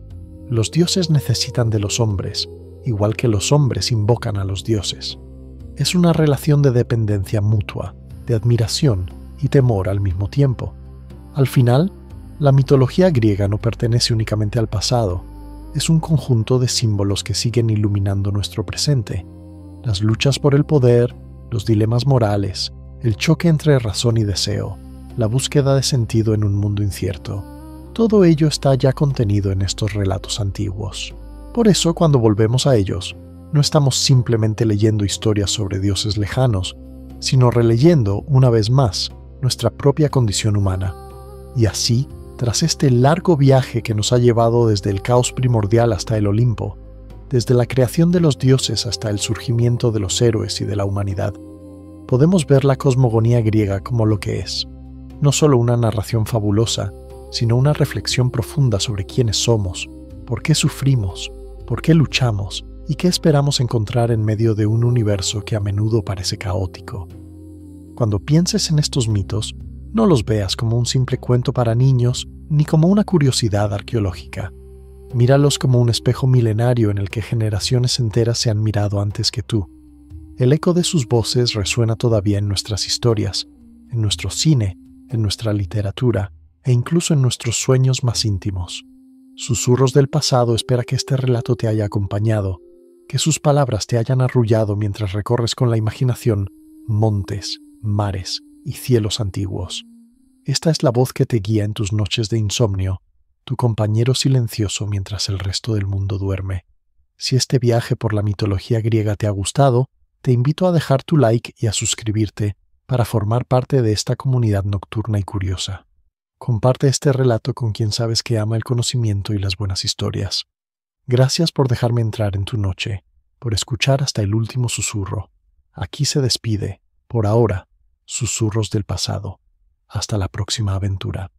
Los dioses necesitan de los hombres, igual que los hombres invocan a los dioses. Es una relación de dependencia mutua, de admiración y temor al mismo tiempo. Al final, la mitología griega no pertenece únicamente al pasado, es un conjunto de símbolos que siguen iluminando nuestro presente. Las luchas por el poder, los dilemas morales, el choque entre razón y deseo, la búsqueda de sentido en un mundo incierto. Todo ello está ya contenido en estos relatos antiguos. Por eso, cuando volvemos a ellos, no estamos simplemente leyendo historias sobre dioses lejanos, sino releyendo, una vez más, nuestra propia condición humana. Y así, tras este largo viaje que nos ha llevado desde el caos primordial hasta el Olimpo, desde la creación de los dioses hasta el surgimiento de los héroes y de la humanidad, podemos ver la cosmogonía griega como lo que es, no solo una narración fabulosa, sino una reflexión profunda sobre quiénes somos, por qué sufrimos, por qué luchamos y qué esperamos encontrar en medio de un universo que a menudo parece caótico. Cuando pienses en estos mitos, no los veas como un simple cuento para niños ni como una curiosidad arqueológica. Míralos como un espejo milenario en el que generaciones enteras se han mirado antes que tú. El eco de sus voces resuena todavía en nuestras historias, en nuestro cine, en nuestra literatura e incluso en nuestros sueños más íntimos. Susurros del pasado espera que este relato te haya acompañado, que sus palabras te hayan arrullado mientras recorres con la imaginación montes, mares y cielos antiguos. Esta es la voz que te guía en tus noches de insomnio, tu compañero silencioso mientras el resto del mundo duerme. Si este viaje por la mitología griega te ha gustado, te invito a dejar tu like y a suscribirte para formar parte de esta comunidad nocturna y curiosa. Comparte este relato con quien sabes que ama el conocimiento y las buenas historias. Gracias por dejarme entrar en tu noche, por escuchar hasta el último susurro. Aquí se despide, por ahora, Susurros del Pasado. Hasta la próxima aventura.